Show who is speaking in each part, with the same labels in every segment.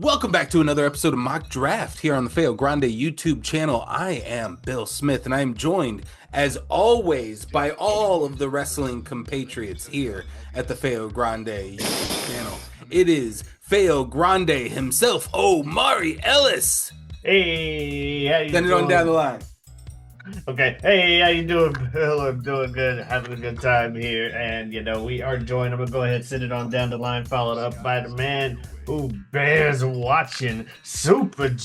Speaker 1: Welcome back to another episode of Mock Draft here on the Feo Grande YouTube channel. I am Bill Smith, and I am joined, as always, by all of the wrestling compatriots here at the Feo Grande YouTube channel. It is Feo Grande himself, Omari Ellis.
Speaker 2: Hey, how you
Speaker 1: Send it
Speaker 2: doing?
Speaker 1: on down the line.
Speaker 2: Okay. Hey, how you doing, Bill? I'm doing good, having a good time here, and we are joined. I'm gonna go ahead and send it on down the line, followed up by the man who bears watching, SuperJaz.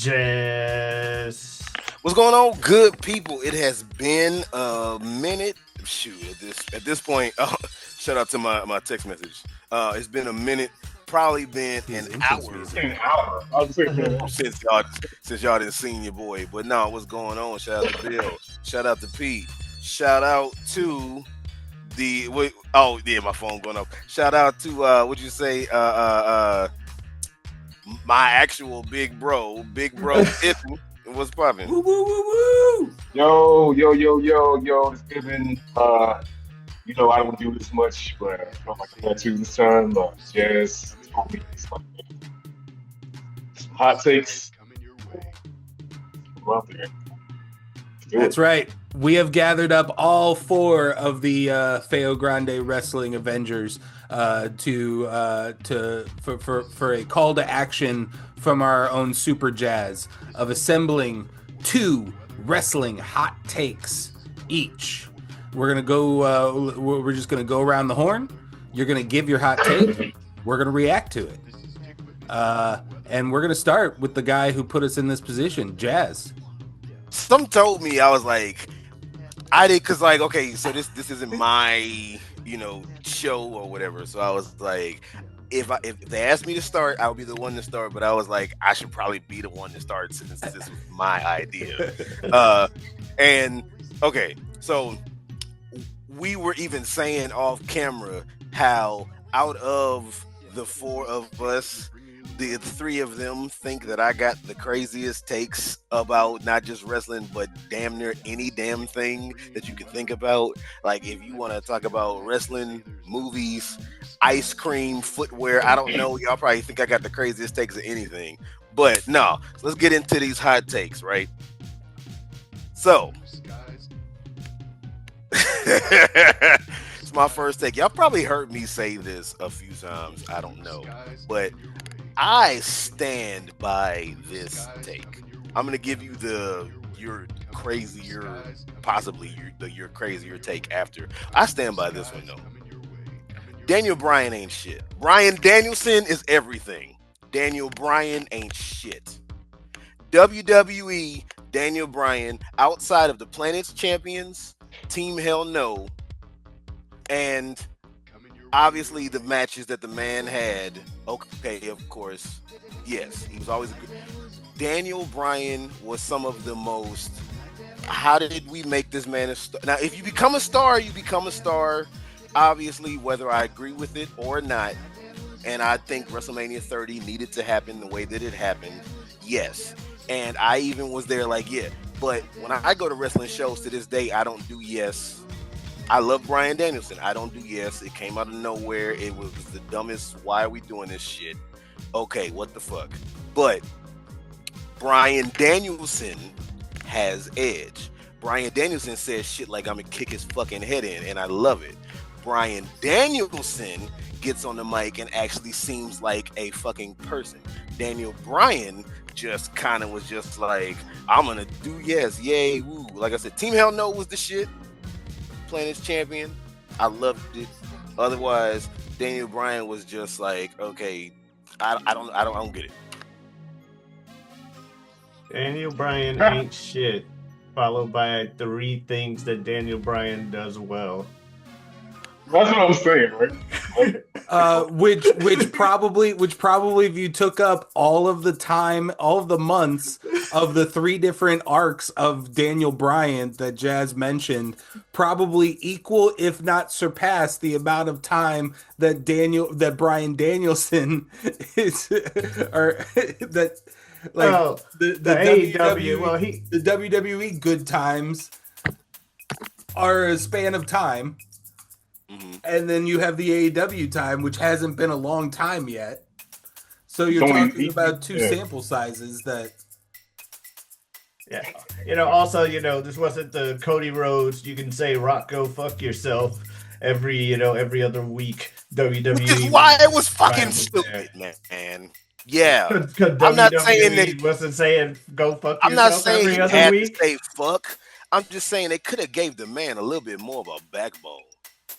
Speaker 3: What's going on, good people? It has been a minute. Shoot, at this point, shout out to my text message. It's been a minute. Probably been an hour. Since y'all didn't seen your boy. But no, what's going on? Shout out to Bill. Shout out to Pete. Shout out to my phone going up. Shout out to what'd you say? My actual big bro, Tiffany. What's popping?
Speaker 1: Woo, woo, woo, woo.
Speaker 4: Yo, it's given. I don't do this much, but I'm like that too this time. Jazz, some hot takes. Go out there.
Speaker 1: That's right. We have gathered up all four of the Feo Grande Wrestling Avengers for a call to action from our own SuperJaz of assembling 2 wrestling hot takes each. We're gonna go. We're just gonna go around the horn. You're gonna give your hot take. We're gonna react to it, and we're gonna start with the guy who put us in this position, Jazz.
Speaker 3: Some told me, I was like, I did, cause like, okay, so this isn't my show or whatever. So I was like, if they asked me to start, I would be the one to start. But I was like, I should probably be the one to start since this was my idea. And okay, so we were even saying off camera how out of the 4 of us, the 3 of them think that I got the craziest takes about not just wrestling, but damn near any damn thing that you can think about. Like, if you want to talk about wrestling, movies, ice cream, footwear, I don't know. Y'all probably think I got the craziest takes of anything. But no, so let's get into these hot takes, right? So, it's my first take. Y'all probably heard me say this a few times. I don't know. But I stand by this take. I'm gonna give you your crazier take after. I stand by this one though. Daniel Bryan ain't shit. Bryan Danielson is everything. Daniel Bryan ain't shit. WWE Daniel Bryan, outside of the Planet's Champions, Team Hell No, and obviously the matches that the man had. Okay, of course, yes, he was always a good. Daniel Bryan was some of the most. How did we make this man a star? Now, if you become a star, you become a star. Obviously, whether I agree with it or not, and I think WrestleMania 30 needed to happen the way that it happened. Yes, and I even was there like, yeah. But when I go to wrestling shows to this day, I don't do yes. I love Bryan Danielson. I don't do yes. It came out of nowhere. It was the dumbest. Why are we doing this shit? Okay, what the fuck? But Bryan Danielson has edge. Bryan Danielson says shit like I'm gonna kick his fucking head in, and I love it. Bryan Danielson gets on the mic and actually seems like a fucking person. Daniel Bryan just kind of was just like, I'm gonna do yes, yay, woo. Like I said, Team Hell No was the shit. Playing as champion, I loved it. Otherwise, Daniel Bryan was just like, okay, I don't get it.
Speaker 2: Daniel Bryan ain't shit. Followed by 3 things that Daniel Bryan does well.
Speaker 4: That's what I was saying, right?
Speaker 1: Which probably if you took up all of the time, all of the months of the 3 different arcs of Daniel Bryan that Jazz mentioned, probably equal if not surpass the amount of time that Bryan Danielson is or that like the
Speaker 2: AEW.
Speaker 1: Well, the WWE good times are a span of time. And then you have the AEW time, which hasn't been a long time yet. So you're talking about 2 sample sizes that.
Speaker 2: Yeah. Also, this wasn't the Cody Rhodes, you can say Rock go fuck yourself every other week WWE.
Speaker 3: Which is why it was fucking stupid, man. Yeah. I'm not saying that
Speaker 2: wasn't saying go fuck yourself.
Speaker 3: I'm not saying
Speaker 2: every
Speaker 3: he
Speaker 2: other
Speaker 3: had
Speaker 2: week.
Speaker 3: to say fuck. I'm just saying they could have gave the man a little bit more of a backbone.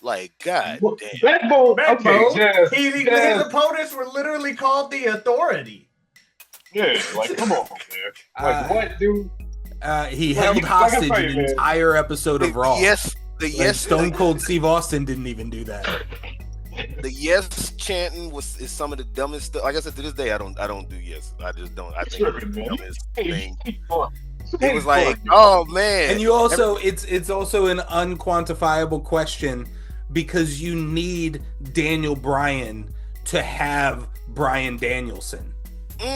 Speaker 3: Like, God damn.
Speaker 4: Backbone. Okay, Jazz.
Speaker 2: His opponents were literally called the Authority.
Speaker 4: Yeah, like, come on, man. Like, what, dude?
Speaker 1: He held hostage an entire episode of Raw. Stone Cold Steve Austin didn't even do that.
Speaker 3: The yes chanting is some of the dumbest stuff. Like I said, to this day, I don't do yes. I just don't. I think it's the dumbest thing. It was like, oh man.
Speaker 1: And you also, it's also an unquantifiable question because you need Daniel Bryan to have Bryan Danielson.
Speaker 3: You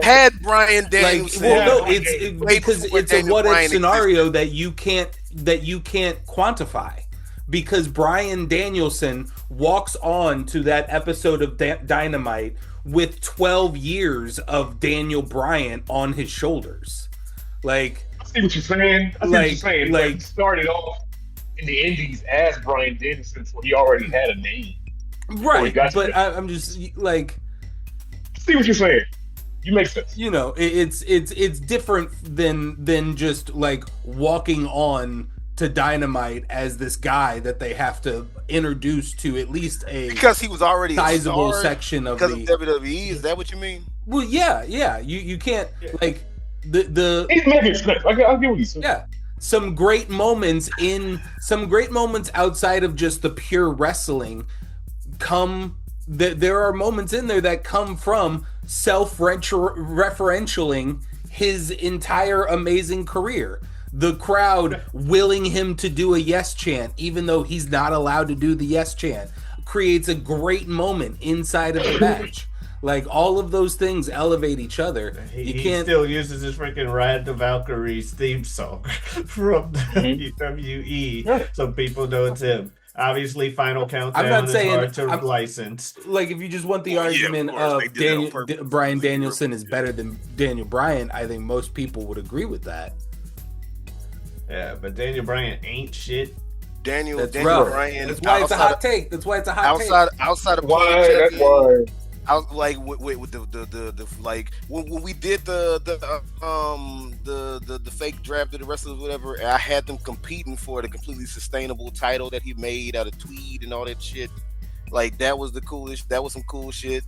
Speaker 3: had Bryan Danielson.
Speaker 1: Because it's a what if scenario that you can't quantify. Because Bryan Danielson walks on to that episode of Dynamite with 12 years of Daniel Bryan on his shoulders. Like,
Speaker 4: I see what you're saying. Like, he started off in the Indies as Bryan Danielson, so he already had a name.
Speaker 1: Right, but I'm just like,
Speaker 4: I see what you're saying. You make sense.
Speaker 1: It's different than just like walking on to Dynamite as this guy that they have to introduce to at least
Speaker 3: because he was already
Speaker 1: sizable
Speaker 3: a star
Speaker 1: section of
Speaker 3: because of WWE. Is that what you mean?
Speaker 1: Well, yeah. You can't like the.
Speaker 4: He's making sense. I'll get what he's saying.
Speaker 1: Yeah, some great moments outside of just the pure wrestling come. There are moments in there that come from self-referentialing his entire amazing career. The crowd willing him to do a yes chant, even though he's not allowed to do the yes chant, creates a great moment inside of the match. Like, all of those things elevate each other.
Speaker 2: He still uses his freaking Ride the Valkyries theme song from WWE, so people know it's him. Obviously, Final Countdown is hard to license.
Speaker 1: Like, if you just want the argument of Bryan Danielson is better than Daniel Bryan, I think most people would agree with that.
Speaker 2: Yeah, but Daniel Bryan ain't shit.
Speaker 3: Daniel Bryan.
Speaker 1: That's why it's a hot take. Outside
Speaker 3: of
Speaker 4: why? That's why.
Speaker 3: I was like with the like when we did the fake draft of the wrestlers, whatever. I had them competing for the completely sustainable title that he made out of tweed and all that shit. Like, that was the coolest. That was some cool shit.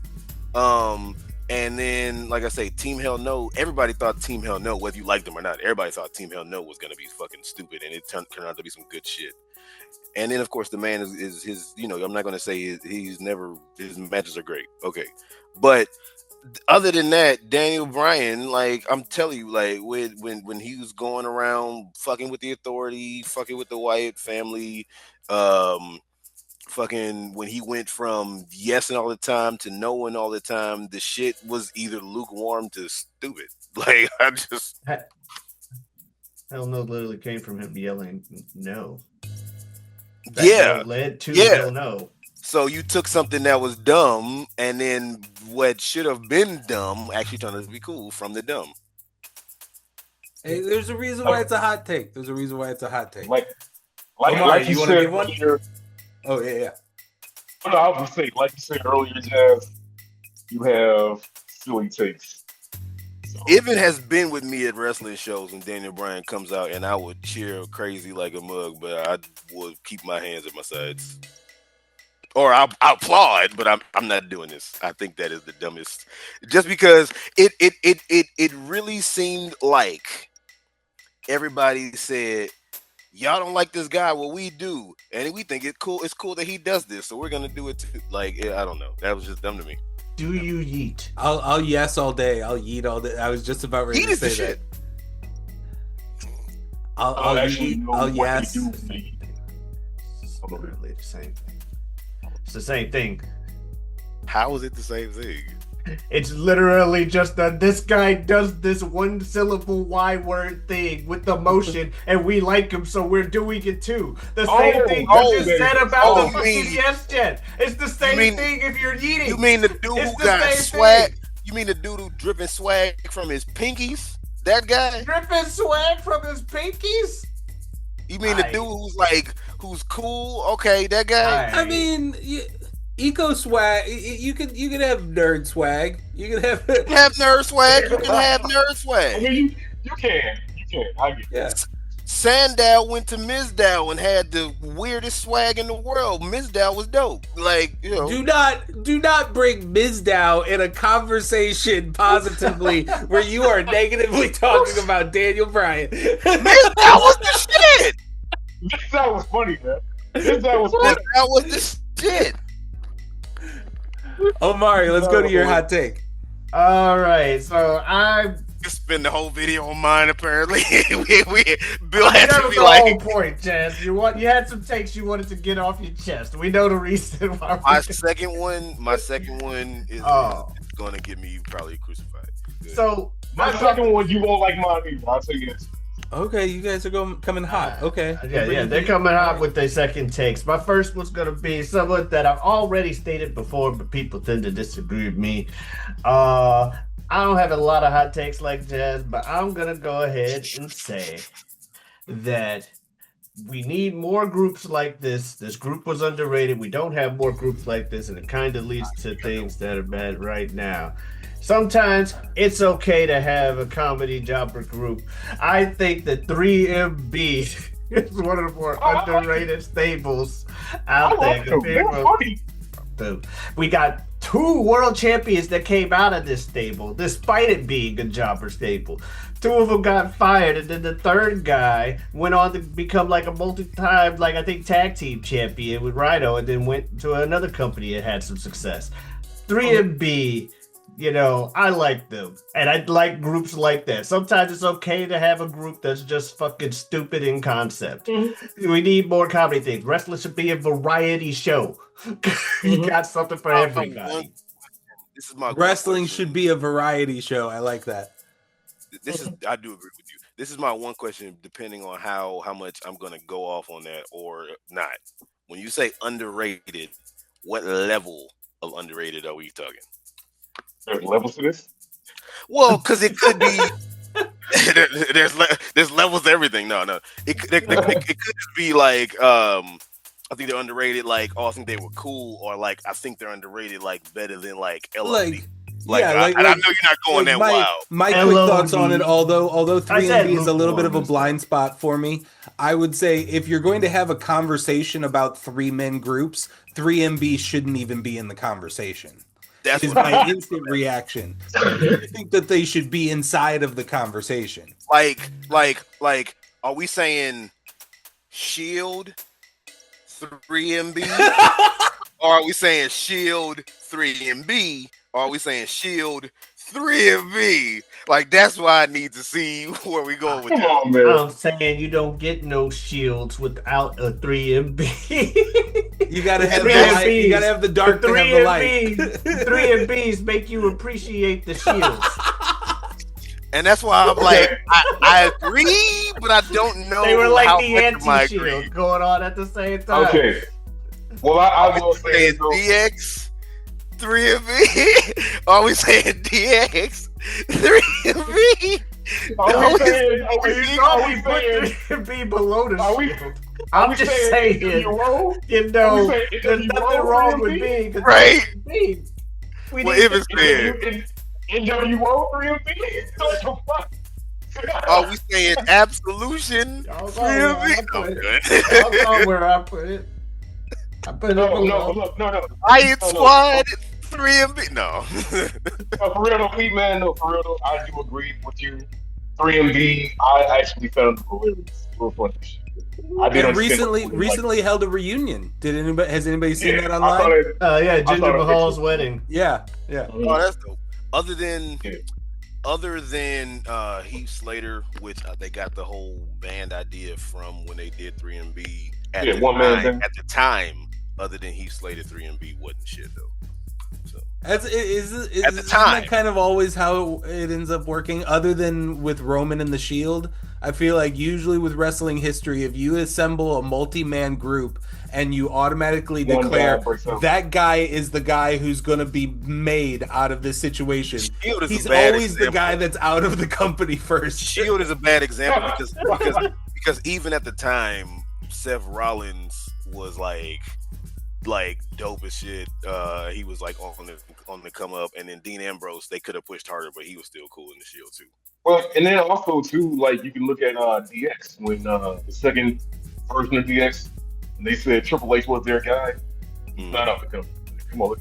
Speaker 3: And then, like I say, Team Hell No. Everybody thought Team Hell No, whether you liked them or not, everybody thought Team Hell No was gonna be fucking stupid, and it turned out to be some good shit. And then, of course, the man is his. I'm not gonna say his matches are great, okay, but other than that, Daniel Bryan, like, I'm telling you, like, when he was going around fucking with the Authority, fucking with the Wyatt family, fucking when he went from yesing all the time to knowing all the time, the shit was either lukewarm to stupid. Like, I just
Speaker 2: Hell No literally came from him yelling no.
Speaker 3: That
Speaker 2: led to Hell No.
Speaker 3: So you took something that was dumb, and then what should have been dumb actually turned out to be cool from the dumb.
Speaker 1: Hey, there's a reason why it's a hot take. There's a reason why it's a hot take.
Speaker 4: Like
Speaker 1: Omari,
Speaker 4: you
Speaker 1: you want to
Speaker 4: said
Speaker 1: give one?
Speaker 4: earlier.
Speaker 1: Oh yeah.
Speaker 4: No, I was gonna say, like you said earlier, Jazz, you have silly takes. So,
Speaker 3: Ivan has been with me at wrestling shows when Daniel Bryan comes out, and I would cheer crazy like a mug, but I would keep my hands at my sides. Or I'll applaud, but I'm not doing this. I think that is the dumbest. Just because it really seemed like everybody said, y'all don't like this guy, well we do, and we think it's cool that he does this, so we're gonna do it too. Like, I don't know, that was just dumb to me.
Speaker 2: Do you yeet?
Speaker 1: I'll yes all day. I'll yeet all day. I was just about ready
Speaker 3: Yeet
Speaker 1: to
Speaker 3: is the
Speaker 1: say that.
Speaker 3: shit.
Speaker 1: I'll
Speaker 4: actually
Speaker 1: yeet.
Speaker 4: know
Speaker 1: I'll
Speaker 4: what
Speaker 1: yes.
Speaker 4: you do for the-
Speaker 2: It's literally the same thing. It's the same thing.
Speaker 3: How is it the same thing?
Speaker 2: It's literally just this guy does this one syllable Y word thing with the motion, and we like him, so we're doing it too. The same thing you just said about the fucking yes jet. It's the same thing if you're eating.
Speaker 3: You mean the dude who got swag? You mean the dude who dripping swag from his pinkies? That guy?
Speaker 2: Dripping swag from his pinkies?
Speaker 3: You mean the dude who's cool? Okay, that guy.
Speaker 1: I mean, eco swag. You could have nerd swag. You could have
Speaker 3: nerd swag. You can have nerd
Speaker 4: I
Speaker 3: swag.
Speaker 4: mean, you can. I get it.
Speaker 1: yeah.
Speaker 3: Sandow went to Mizdow and had the weirdest swag in the world. Mizdow was dope. Like, you know.
Speaker 1: Do not bring Mizdow in a conversation positively where you are negatively talking about Daniel Bryan.
Speaker 3: Mizdow was the shit.
Speaker 4: That was funny, man. That was funny.
Speaker 3: Mizdow was the shit.
Speaker 1: Omari, let's go to your hot take.
Speaker 2: All right, so I
Speaker 3: spend the whole video on mine. Apparently, Bill had
Speaker 2: that
Speaker 3: to
Speaker 2: was
Speaker 3: be
Speaker 2: the
Speaker 3: like,
Speaker 2: whole point, Jazz. You had some takes you wanted to get off your chest. We know the reason why.
Speaker 3: my second one is going to get me probably crucified. Good.
Speaker 2: So
Speaker 4: My second one, you won't like mine either. I'll tell you this.
Speaker 1: Okay, you guys are coming hot. Okay.
Speaker 2: Yeah, they're coming out with their second takes. My first one's gonna be someone that I've already stated before, but people tend to disagree with me. I don't have a lot of hot takes like Jazz, but I'm gonna go ahead and say that we need more groups like this. This group was underrated. We don't have more groups like this, and it kind of leads to things that are bad right now. Sometimes it's okay to have a comedy jobber group. I think that 3MB is one of the more underrated stables out there. We got 2 world champions that came out of this stable, despite it being a jobber stable. 2 of them got fired, and then the third guy went on to become like a multi-time, like I think, tag team champion with Rhino, and then went to another company and had some success. 3MB. You know, I like them, and I like groups like that. Sometimes it's okay to have a group that's just fucking stupid in concept. Mm-hmm. We need more comedy things. Wrestling should be a variety show. You got something for everybody.
Speaker 3: This is my
Speaker 1: Wrestling should be a variety show. I like that.
Speaker 3: I do agree with you. This is my one question, depending on how much I'm going to go off on that or not. When you say underrated, what level of underrated are we talking?
Speaker 4: There's levels to this?
Speaker 3: Well, because it could be there's levels to everything. No. It could just be like I think they're underrated, like, oh, I think they were cool, or like I think they're underrated, like better than like LOD. I know you're not going that wild.
Speaker 1: My quick thoughts on it, although 3MB is a little bit of a blind spot for me, I would say if you're going to have a conversation about 3-man groups, 3MB shouldn't even be in the conversation. That is my instant reaction. I think that they should be inside of the conversation.
Speaker 3: Like, are we saying Shield 3MB? Or are we saying Shield 3MB? Or are we saying Shield 3MB? Like, that's why I need to see where we go with that.
Speaker 2: I'm saying you don't get no shields without a 3MB.
Speaker 1: You gotta have the light. You gotta have the dark to have the light.
Speaker 2: 3MBs make you appreciate the shields.
Speaker 3: And that's why I'm like, I agree, but I don't know.
Speaker 2: They were like the anti-shield going on at the same time.
Speaker 4: Okay. Well, I will say
Speaker 3: DX 3MB. Are we saying DX 3MB?
Speaker 4: Are we saying? Are we
Speaker 2: You
Speaker 4: saying?
Speaker 2: know we put 3MB below the
Speaker 4: Are we?
Speaker 2: shield. I'm just saying,
Speaker 4: NWO?
Speaker 2: you know,
Speaker 4: saying
Speaker 2: there's
Speaker 4: NWO
Speaker 2: nothing wrong with
Speaker 4: 3MB?
Speaker 2: being because
Speaker 3: Right.
Speaker 2: we
Speaker 3: Well,
Speaker 2: need
Speaker 3: if it's said,
Speaker 4: NWO 3MB? What the fuck?
Speaker 3: are we saying absolution?
Speaker 2: Y'all saw where I
Speaker 3: 3MB?
Speaker 2: put
Speaker 3: I'm
Speaker 2: it.
Speaker 3: good.
Speaker 2: Y'all saw where I put it. I put it
Speaker 4: No,
Speaker 2: below.
Speaker 4: look, no.
Speaker 3: Riot
Speaker 4: No, no.
Speaker 3: Squad, 3MB. No.
Speaker 4: No, for real, no, man, no, for real, though, I do agree with you. 3MB, I actually found it hilarious. It was funny. I did
Speaker 1: And
Speaker 4: understand.
Speaker 1: recently held a reunion. Has anybody seen that
Speaker 4: I
Speaker 1: online?
Speaker 4: thought it.
Speaker 2: Yeah,
Speaker 4: I
Speaker 2: Jinder
Speaker 4: thought it
Speaker 2: Mahal's
Speaker 4: was-
Speaker 2: wedding.
Speaker 1: Yeah.
Speaker 3: Oh, that's dope. Other than
Speaker 4: Yeah.
Speaker 3: Heath Slater, which they got the whole band idea from when they did 3MB at
Speaker 4: Yeah,
Speaker 3: the
Speaker 4: one man
Speaker 3: time.
Speaker 4: thing.
Speaker 3: At the time, other than Heath Slater, 3MB wasn't shit though. So
Speaker 1: At the
Speaker 3: the time.
Speaker 1: that kind of always how it ends up working. Other than with Roman and the Shield, I feel like usually with wrestling history, if you assemble a multi-man group and you automatically
Speaker 4: One
Speaker 1: declare
Speaker 4: guy breaks out.
Speaker 1: that guy is the guy who's going to be made out of this situation,
Speaker 3: Shield is
Speaker 1: he's
Speaker 3: a bad
Speaker 1: always the
Speaker 3: example.
Speaker 1: guy that's out of the company first.
Speaker 3: Shield is a bad example because even at the time, Seth Rollins was like dope as shit. He was like on the come up, and then Dean Ambrose, they could have pushed harder, but he was still cool in the Shield too.
Speaker 4: Well, and then also too, like you can look at DX when the second version of DX, and they said Triple H was their guy. He's not out the company. Come on.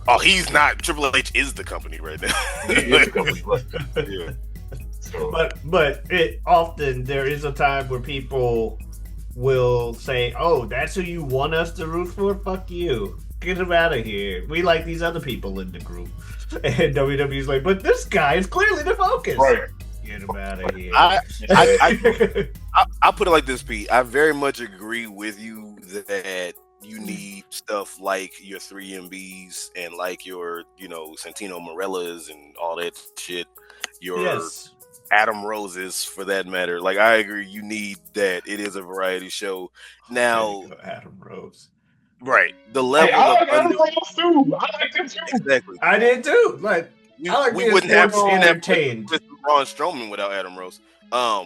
Speaker 3: Oh, he's not. Triple H is the company right now.
Speaker 4: He is the company, right?
Speaker 3: Yeah.
Speaker 4: So,
Speaker 2: But it often there is a time where people will say, "Oh, that's who you want us to root for? Fuck you, get him out of here. We like these other people in the group." And WWE's like, "But this guy is clearly the focus.
Speaker 4: right.
Speaker 2: Get him out of here."
Speaker 3: I put it like this, Pete. I very much agree with you that you need stuff like your 3MBs and like your, Santino Morellas and all that shit. Your
Speaker 2: Yes.
Speaker 3: Adam Roses, for that matter. Like, I agree, you need that. It is a variety show. Now,
Speaker 2: There you go, Adam Rose.
Speaker 3: right, the
Speaker 4: Hey,
Speaker 3: level
Speaker 4: I
Speaker 3: of
Speaker 4: like Adam Rose too. I like them too.
Speaker 3: exactly.
Speaker 2: I did too. Like,
Speaker 3: We,
Speaker 2: I like
Speaker 3: we
Speaker 2: being
Speaker 3: wouldn't have
Speaker 2: sports
Speaker 3: seen that
Speaker 2: entertained.
Speaker 3: with Braun Strowman without Adam Rose. Now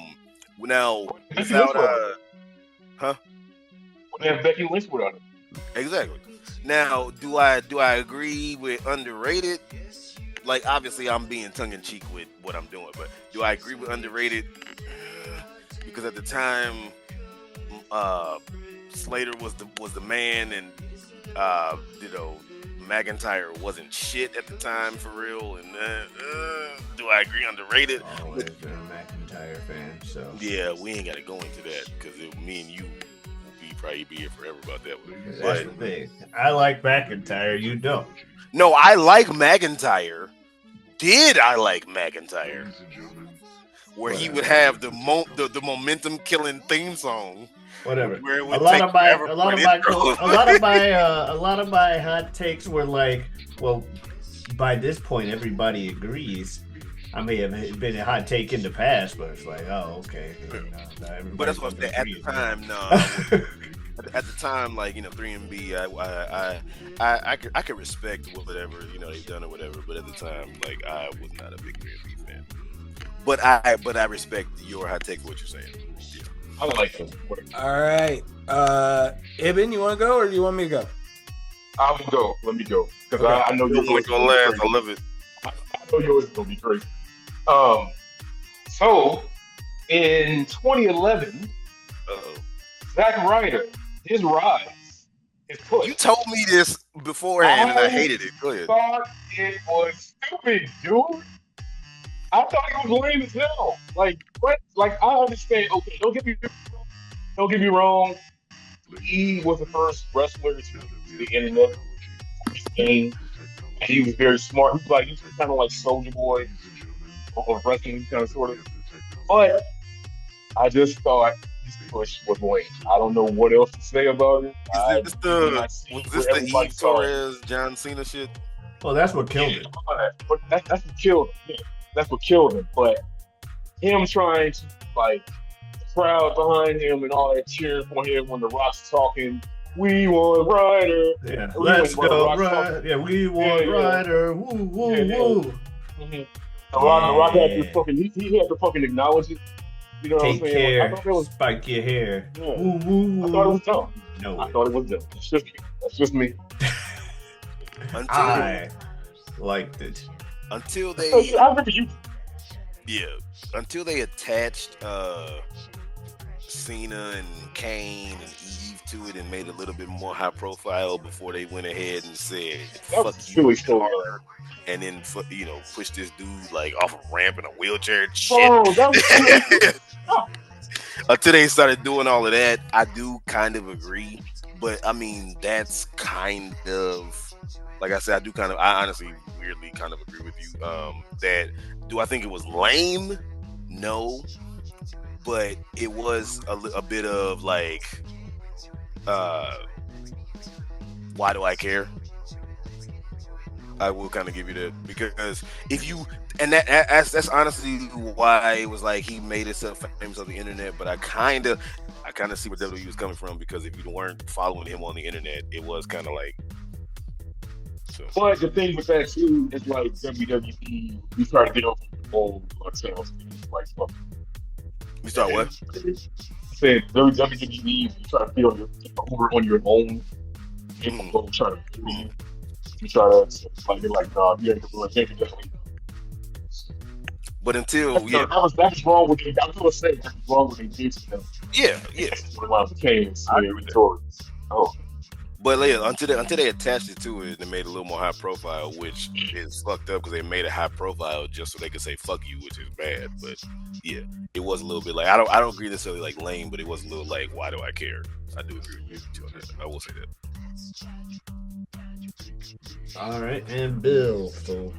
Speaker 4: Becky
Speaker 3: without
Speaker 4: Lynch
Speaker 3: huh?
Speaker 4: When they have Becky Lynch without him.
Speaker 3: Exactly. Now, do I agree with underrated? Like, obviously, I'm being tongue in cheek with what I'm doing, but do I agree with underrated? Because at the time, Slater was the man, and McIntyre wasn't shit at the time for real. And do I agree underrated?
Speaker 2: Always been a McIntyre fan, so
Speaker 3: Yeah, we ain't got to go into that because me and you will probably be here forever about that one.
Speaker 2: that's
Speaker 3: But
Speaker 2: the thing. I like McIntyre. You don't.
Speaker 3: no, I like McIntyre. Did I like McIntyre? Where he would have the momentum killing theme song.
Speaker 2: Whatever.
Speaker 3: Where it
Speaker 2: A
Speaker 3: would
Speaker 2: lot
Speaker 3: take
Speaker 2: of my
Speaker 3: forever for an intro.
Speaker 2: a lot of my hot takes were like, well, by this point everybody agrees. I may have been a hot take in the past, but it's like, oh, okay.
Speaker 3: But that's what I'm saying. At the time, no. At the time, like 3MB, I could respect whatever they've done or whatever. But at the time, like I was not a big 3MB fan. But I respect your hot take. What you're saying. Yeah.
Speaker 4: I like him.
Speaker 1: All right, Ibn, you want to go or do you want me to go?
Speaker 4: I will go. Let me go because
Speaker 1: Okay.
Speaker 4: I know
Speaker 3: You're
Speaker 4: yours
Speaker 3: gonna
Speaker 4: is
Speaker 3: laugh.
Speaker 4: crazy.
Speaker 3: I love it.
Speaker 4: I know yours is gonna be crazy. So in 2011,
Speaker 3: Uh-oh.
Speaker 4: Zack Ryder, his rise, his push.
Speaker 3: You told me this beforehand, and I hated it. Go ahead.
Speaker 4: Thought it was stupid, dude. I thought it was lame as hell. Like what? Like I understand. Okay, don't get me wrong. He was the first wrestler to the internet game. He was very smart. He was kind of like Soulja Boy or wrestling kind of sort of. But I just thought his push was lame. I don't know what else to say about it.
Speaker 3: Was this the Eve Torres John Cena shit?
Speaker 2: Well, that's what killed it.
Speaker 4: But that's what killed him. Yeah, that's what killed him. But him trying to the crowd behind him and all that cheering for him when the Rock's talking, "We want Ryder."
Speaker 2: Yeah,
Speaker 4: We
Speaker 2: let's
Speaker 4: want
Speaker 2: go,
Speaker 4: Rock
Speaker 2: Ryder. Yeah, we want
Speaker 4: Yeah.
Speaker 2: Ryder. Woo, woo,
Speaker 4: Yeah.
Speaker 2: woo.
Speaker 4: Mhm. The Rock had to fucking he had to fucking acknowledge it. You know what I'm
Speaker 2: Take
Speaker 4: saying?
Speaker 2: care.
Speaker 4: Like, I thought it was
Speaker 2: Spike your hair.
Speaker 4: yeah.
Speaker 2: Woo, woo,
Speaker 4: I thought it was dumb.
Speaker 2: No,
Speaker 4: I thought it was dumb. That's just me.
Speaker 2: I liked it.
Speaker 3: Until they
Speaker 4: I remember you.
Speaker 3: Yeah, until they attached Cena and Kane and Eve to it and made it a little bit more high profile before they went ahead and said
Speaker 4: That was
Speaker 3: "fuck
Speaker 4: really
Speaker 3: you,"
Speaker 4: story.
Speaker 3: and then push this dude like off a ramp in a wheelchair and shit.
Speaker 4: Oh, that was really
Speaker 3: Until they started doing all of that, I do kind of agree, but I mean that's kind of like I said, I honestly weirdly kind of agree with you. That do I think it was lame? No, but it was a bit of like, why do I care? I will kind of give you that because if you and that's honestly why it was like he made himself famous on the internet. But I kind of see where WWE was coming from because if you weren't following him on the internet, it was kind of like. So.
Speaker 4: But the thing with that too is like WWE, you try to get over the old sales. Like, fuck.
Speaker 3: You start what?
Speaker 4: I said WWE, you try to feel over on your own. People go try to kill you. You try to like, you're like, nah, you ain't gonna do it.
Speaker 3: But until
Speaker 4: that's wrong with it. I was gonna say that's wrong with it.
Speaker 3: Yeah.
Speaker 4: Oh.
Speaker 3: But yeah, until they attached it to it and made it a little more high profile, which is fucked up because they made it high profile just so they could say "fuck you," which is bad. But yeah, it was a little bit like I don't agree necessarily like lame, but it was a little like why do I care? I do agree with you on that. I will say that.
Speaker 2: All right, and Bill. So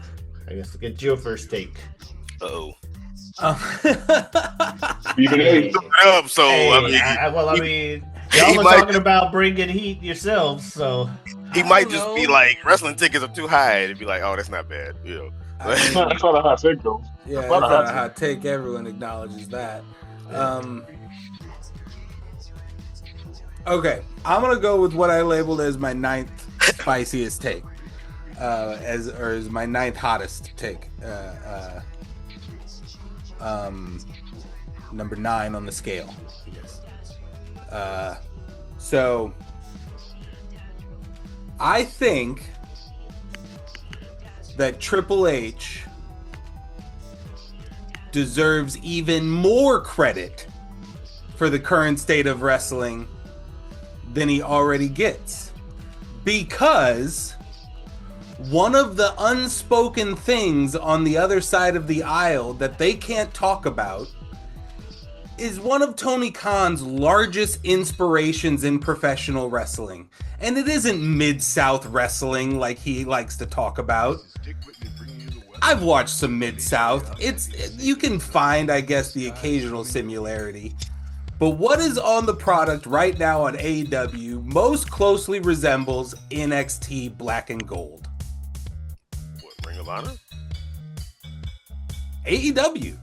Speaker 2: I guess we'll get your first take.
Speaker 3: Uh-oh.
Speaker 4: Even
Speaker 3: Up, so
Speaker 2: Hey,
Speaker 3: I mean,
Speaker 2: y'all were
Speaker 3: might-
Speaker 2: talking about bringing heat yourselves, so
Speaker 3: he might just be like wrestling tickets are too high and be like, oh, that's not bad, you know.
Speaker 4: that's not a hot take though.
Speaker 1: Yeah, it's not a hot take. Everyone acknowledges that. Okay, I'm gonna go with what I labeled as my ninth spiciest take, as my ninth hottest take. Number 9 on the scale. So I think that Triple H deserves even more credit for the current state of wrestling than he already gets. Because one of the unspoken things on the other side of the aisle that they can't talk about is one of Tony Khan's largest inspirations in professional wrestling. And it isn't Mid-South wrestling like he likes to talk about. I've watched some Mid-South. You can find, I guess, the occasional similarity. But what is on the product right now on AEW most closely resembles NXT Black and Gold.
Speaker 3: What, Ring of Honor?
Speaker 1: AEW.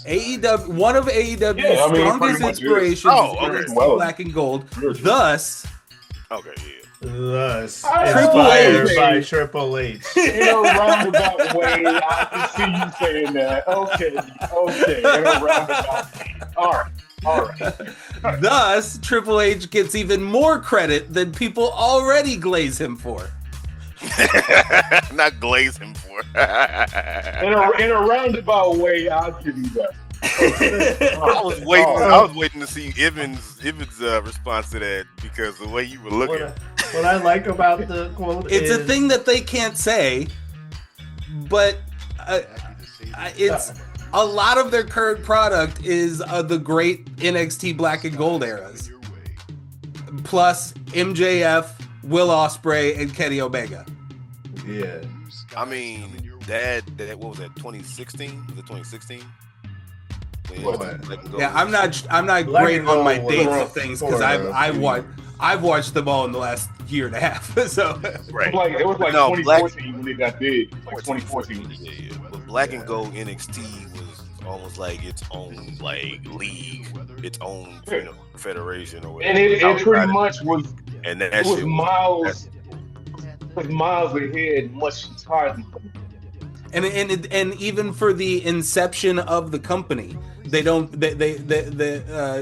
Speaker 1: AEW, one of AEW's
Speaker 4: Yeah, I mean,
Speaker 1: strongest
Speaker 4: pretty much,
Speaker 1: inspirations
Speaker 3: yeah.
Speaker 1: is
Speaker 3: Oh, okay.
Speaker 1: NXT
Speaker 4: Well,
Speaker 1: Black and Gold.
Speaker 4: sure.
Speaker 1: Thus,
Speaker 3: Okay, yeah.
Speaker 2: thus
Speaker 1: Triple
Speaker 2: inspired
Speaker 4: H.
Speaker 2: by Triple H.
Speaker 4: In a roundabout way, I can see you saying that. Okay. In a roundabout way. All right.
Speaker 1: thus, Triple H gets even more credit than people already glaze him for.
Speaker 3: Not glaze him for.
Speaker 4: In a roundabout way, I'll give you that.
Speaker 3: I was waiting to see Evan's response to that because the way you were looking.
Speaker 2: What I like about the quote
Speaker 1: It's
Speaker 2: is
Speaker 1: a thing that they can't say, but it's a lot of their current product is the great NXT Black and Gold eras, plus MJF, Will Ospreay, and Kenny Omega.
Speaker 2: Yeah.
Speaker 3: I mean, that what was that? 2016? Was it 2016?
Speaker 1: Yeah, I'm not
Speaker 2: Black
Speaker 1: great
Speaker 2: and
Speaker 1: on my
Speaker 2: Gold
Speaker 1: dates
Speaker 2: was
Speaker 1: of things because
Speaker 2: for-
Speaker 1: I've watched them all in the last year and a half. So
Speaker 3: Right.
Speaker 4: It was like
Speaker 3: No,
Speaker 4: 2014 when they got big. Like 2014.
Speaker 3: Yeah. But Black and Gold NXT was almost like its own like league, its own federation or whatever.
Speaker 4: And it pretty much was.
Speaker 3: And that
Speaker 4: It was
Speaker 3: shit
Speaker 4: miles ahead, much farther.
Speaker 1: And even for the inception of the company, they don't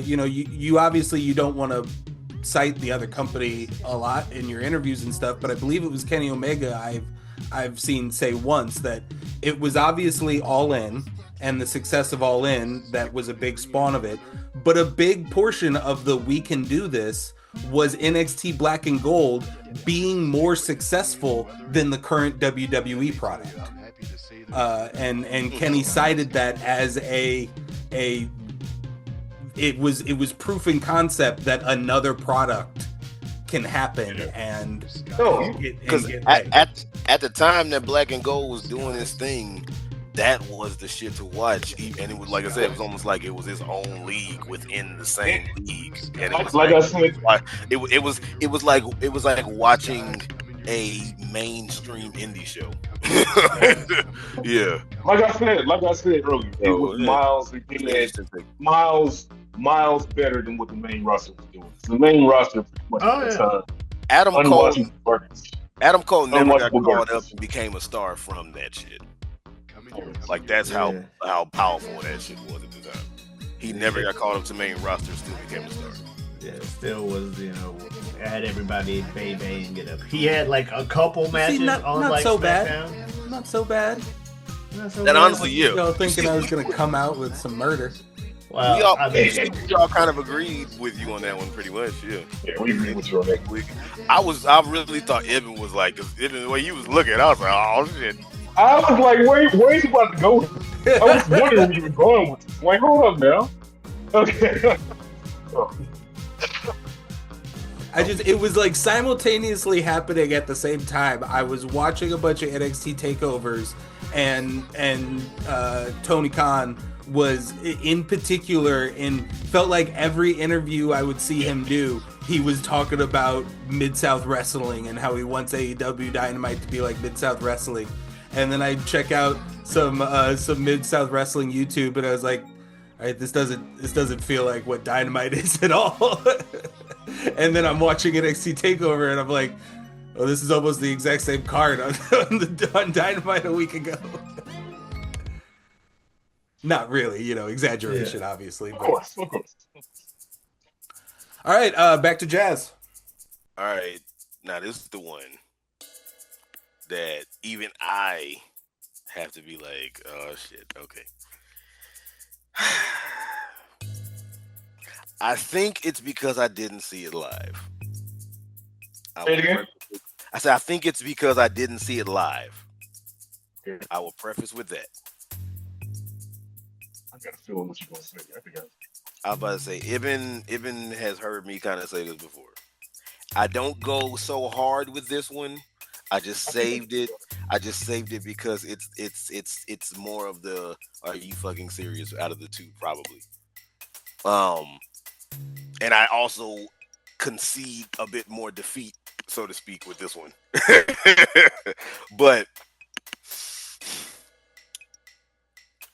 Speaker 1: you know, you obviously you don't want to cite the other company a lot in your interviews and stuff, but I believe it was Kenny Omega I've seen say once that it was obviously All In and the success of All In that was a big spawn of it, but a big portion of the We Can Do This was NXT Black and Gold being more successful than the current WWE product. And Kenny cited that as it was proof in concept that another product can happen and
Speaker 3: because at the time that Black and Gold was doing this thing, that was the shit to watch, and it was like I said, it was almost like it was his own league within the same league, and it was it was like watching a mainstream indie show. Yeah,
Speaker 4: like I said earlier, it was miles better than what the main roster was doing. The main roster pretty much at the time.
Speaker 3: Adam Cole never got caught up and became a star from that shit. Like that's how powerful that shit was at the time. He never got caught up to main roster, still became a star.
Speaker 2: Yeah, still was, you know, had everybody baying it up. He had like a couple matches on
Speaker 1: not
Speaker 2: like
Speaker 1: so
Speaker 2: SmackDown.
Speaker 1: bad. Not so bad.
Speaker 3: And honestly,
Speaker 1: You know, thinking I was gonna come out with some murder.
Speaker 3: Well, we all kind of agreed with you on that one, pretty much. Yeah,
Speaker 4: we agreed with you on that.
Speaker 3: I really thought Ibn was like, cause Ibn, the way he was looking, I was like, oh shit.
Speaker 4: I was like, where you about to go? I was wondering where you were going with this. Like, hold up now. Okay.
Speaker 1: It was like simultaneously happening at the same time. I was watching a bunch of NXT takeovers, and Tony Khan was in particular, and felt like every interview I would see him do, he was talking about Mid-South Wrestling and how he wants AEW Dynamite to be like Mid-South Wrestling. And then I'd check out some Mid-South Wrestling YouTube, and I was like, all right, this doesn't feel like what Dynamite is at all. And then I'm watching NXT TakeOver, and I'm like, oh, this is almost the exact same card on Dynamite a week ago. Not really, you know, exaggeration, obviously. But...
Speaker 4: Of course.
Speaker 1: All right, back to Jazz.
Speaker 3: All right, now this is the one that even I have to be like, oh shit, okay. I think it's because I didn't see it live.
Speaker 4: Say it again?
Speaker 3: I said I think it's because I didn't see it live.
Speaker 4: Okay.
Speaker 3: I will preface with that.
Speaker 4: I got a feeling what you're gonna say.
Speaker 3: I was about to say, Ibn has heard me kind of say this before. I don't go so hard with this one. I just saved it. I just saved it because it's more of the are you fucking serious out of the two, probably. And I also concede a bit more defeat, so to speak, with this one. But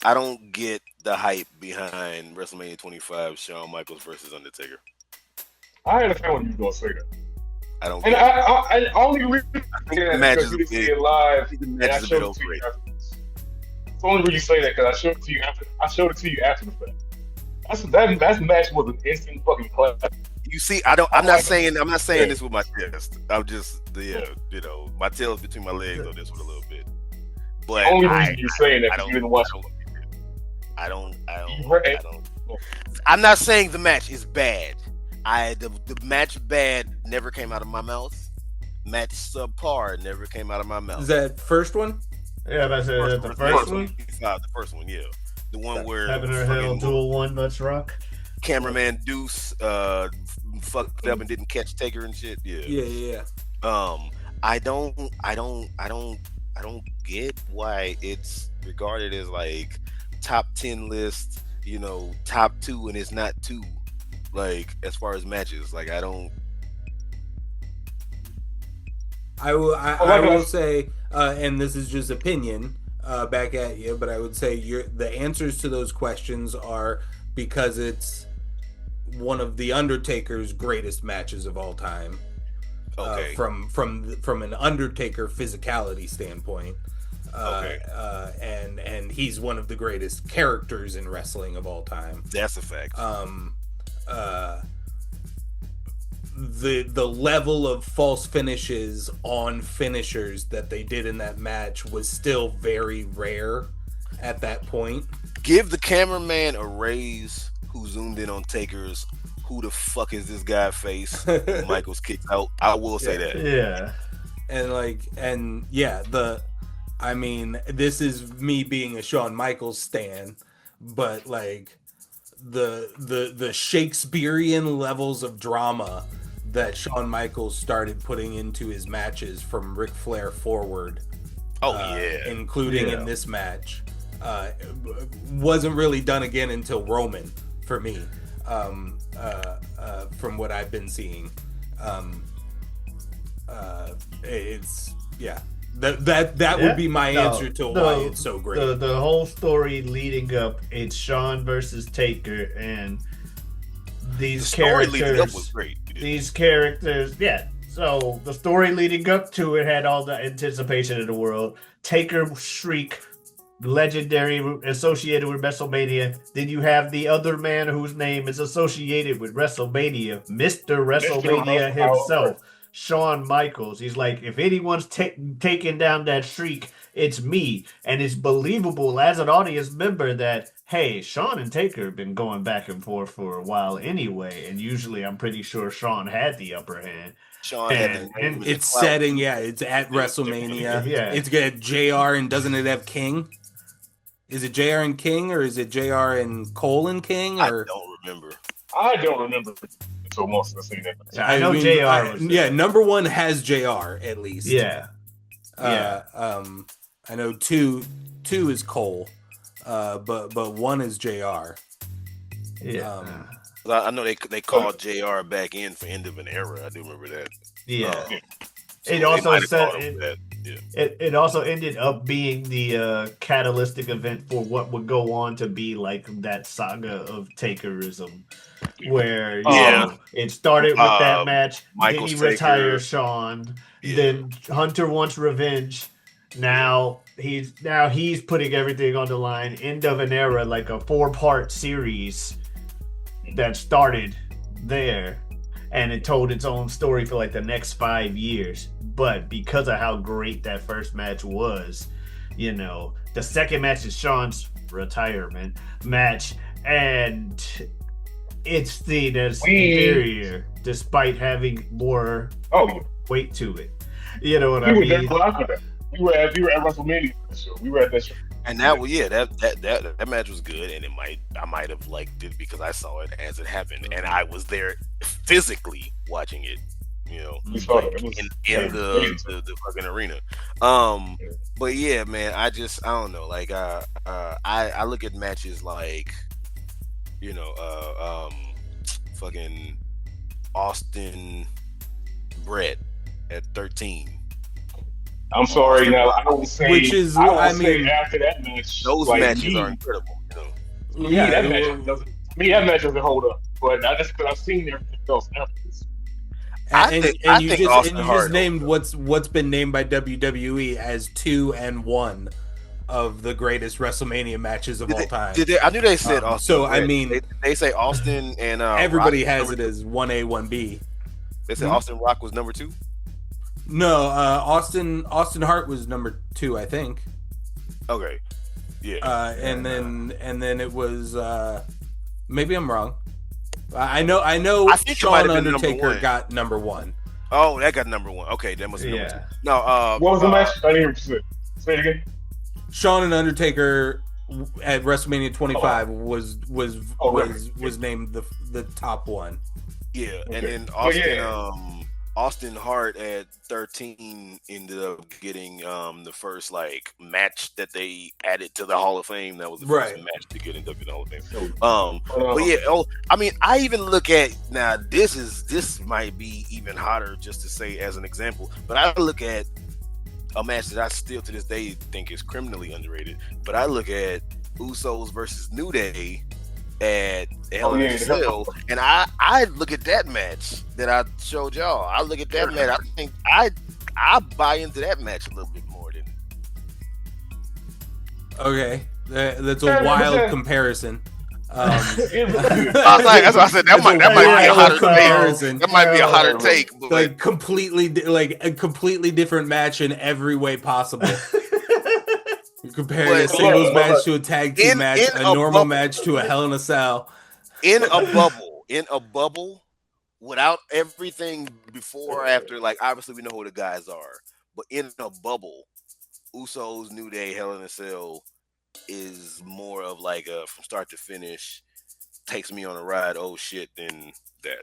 Speaker 3: I don't get the hype behind WrestleMania 25, Shawn Michaels versus Undertaker.
Speaker 4: I had a feeling you were gonna say that.
Speaker 3: I don't.
Speaker 4: And I only reason
Speaker 3: the match
Speaker 4: because
Speaker 3: is
Speaker 4: you didn't see
Speaker 3: big.
Speaker 4: it live,
Speaker 3: The
Speaker 4: and
Speaker 3: match
Speaker 4: I
Speaker 3: is a
Speaker 4: showed
Speaker 3: bit
Speaker 4: it to you
Speaker 3: overrated.
Speaker 4: afterwards. It's the only reason you say that because I showed it to you after. I showed it to you after the fact. That match was an instant fucking clap.
Speaker 3: You see, I'm not saying this with my chest. I'm just you know, my tail's between my legs on this one a little bit. But
Speaker 4: The only reason you're saying that because you didn't watch it.
Speaker 3: I don't. I'm not saying the match is bad. The match bad never came out of my mouth. Match subpar never came out of my mouth.
Speaker 1: Is that first one?
Speaker 2: Yeah, that's the first one.
Speaker 3: The first one, yeah. The one where
Speaker 2: Heaven or Hell Duel 1, Let's Rock.
Speaker 3: Cameraman Deuce fucked up and didn't catch Taker and shit. Yeah. I don't get why it's regarded as like top 10 list, you know, top 2, and it's not 2. Like as far as matches, like I
Speaker 1: will say, and this is just opinion, back at you, but I would say the answers to those questions are because it's one of the Undertaker's greatest matches of all time.
Speaker 3: Okay.
Speaker 1: From an Undertaker physicality standpoint, And he's one of the greatest characters in wrestling of all time.
Speaker 3: That's a fact.
Speaker 1: The level of false finishes on finishers that they did in that match was still very rare at that point.
Speaker 3: Give the cameraman a raise who zoomed in on Taker's "Who the fuck is this guy?" face when Michaels kicked out. I will say that.
Speaker 2: Yeah.
Speaker 1: I mean, this is me being a Shawn Michaels stan, but like the Shakespearean levels of drama that Shawn Michaels started putting into his matches from Ric Flair forward, including in this match, wasn't really done again until Roman for me, from what I've been seeing. That would be my answer to why it's so great.
Speaker 2: The whole story leading up, it's Shawn versus Taker, and these characters
Speaker 3: leading up was great.
Speaker 2: These characters, so the story leading up to it had all the anticipation in the world. Taker shriek, legendary, associated with WrestleMania. Then you have the other man whose name is associated with WrestleMania, Mr. WrestleMania himself, Shawn Michaels. He's like, if anyone's taking down that shriek, it's me. And it's believable as an audience member that, hey, Shawn and Taker have been going back and forth for a while anyway. And usually I'm pretty sure Shawn had the upper hand.
Speaker 3: Shawn had
Speaker 1: it's setting, it's at WrestleMania.
Speaker 2: Yeah.
Speaker 1: It's got JR, and doesn't it have King? Is it JR and King, or is it JR and Cole and King? Or?
Speaker 4: I don't remember. So most of the scene.
Speaker 2: I know JR.
Speaker 1: Number one has JR at least.
Speaker 2: Yeah.
Speaker 1: I know two is Cole, but one is JR.
Speaker 2: Yeah.
Speaker 3: I know they called JR back in for end of an era. I do remember that.
Speaker 2: Yeah.
Speaker 3: So
Speaker 2: it also said
Speaker 3: it,
Speaker 2: it also ended up being the catalytic event for what would go on to be like that saga of Takerism, where it started with that match. Then he retires Shawn. Then Hunter wants revenge. Now he's putting everything on the line. End of an era, like a 4-part series that started there, and it told its own story for like the next 5 years. But because of how great that first match was, the second match is Shawn's retirement match, and it's seen as superior despite having more weight to it. You know what I mean?
Speaker 4: We were at WrestleMania. So we were at that show.
Speaker 3: And that match was good, and I might have liked it because I saw it as it happened, and I was there physically watching it. In the fucking arena. But yeah, man, I don't know. Like I look at matches like fucking Austin Brett at 13.
Speaker 4: I'm sorry. Now I don't say.
Speaker 1: Which is,
Speaker 4: I mean, after that match,
Speaker 3: those matches are incredible.
Speaker 4: That match doesn't hold up. But I just because I've seen everything else afterwards.
Speaker 1: And you just named what's been named by WWE as 2 and 1 of the greatest WrestleMania matches of all time.
Speaker 3: I knew they said Austin.
Speaker 1: So I mean,
Speaker 3: they say Austin and
Speaker 1: everybody
Speaker 3: Rock
Speaker 1: has it as 1A, 1B.
Speaker 3: They said Austin Rock was number 2.
Speaker 1: No, Austin Hart was number 2, I think.
Speaker 3: Okay,
Speaker 1: and then it was maybe I'm wrong. I know Shawn Undertaker got number 1.
Speaker 3: Oh, that got number 1. Okay, that must be number 2. No,
Speaker 4: what was the match? I didn't hear. Say it again.
Speaker 1: Shawn and Undertaker at WrestleMania 25 was named the top one.
Speaker 3: Yeah, okay. And then Austin Hart at 13 ended up getting the first match that they added to the Hall of Fame. That was the first match to get in WWE Hall of Fame. But yeah, I mean, I even look at now. This might be even hotter, just to say as an example. But I look at a match that I still to this day think is criminally underrated. But I look at Usos versus New Day at Hell in a Cell, and I look at that match that I showed y'all. I look at that match. I think I buy into that match a little bit more
Speaker 1: Okay, that's a wild comparison.
Speaker 3: I was like, that's what I said. That might be a hotter
Speaker 1: comparison.
Speaker 3: That might be a hotter take, but
Speaker 1: Like a completely different match in every way possible. You're comparing a singles match to a tag team match, a normal match to a Hell in a Cell.
Speaker 3: In a bubble, without everything before or after, like obviously we know who the guys are, but in a bubble, Usos, New Day, Hell in a Cell is more of like a from start to finish, takes me on a ride, oh shit, than that.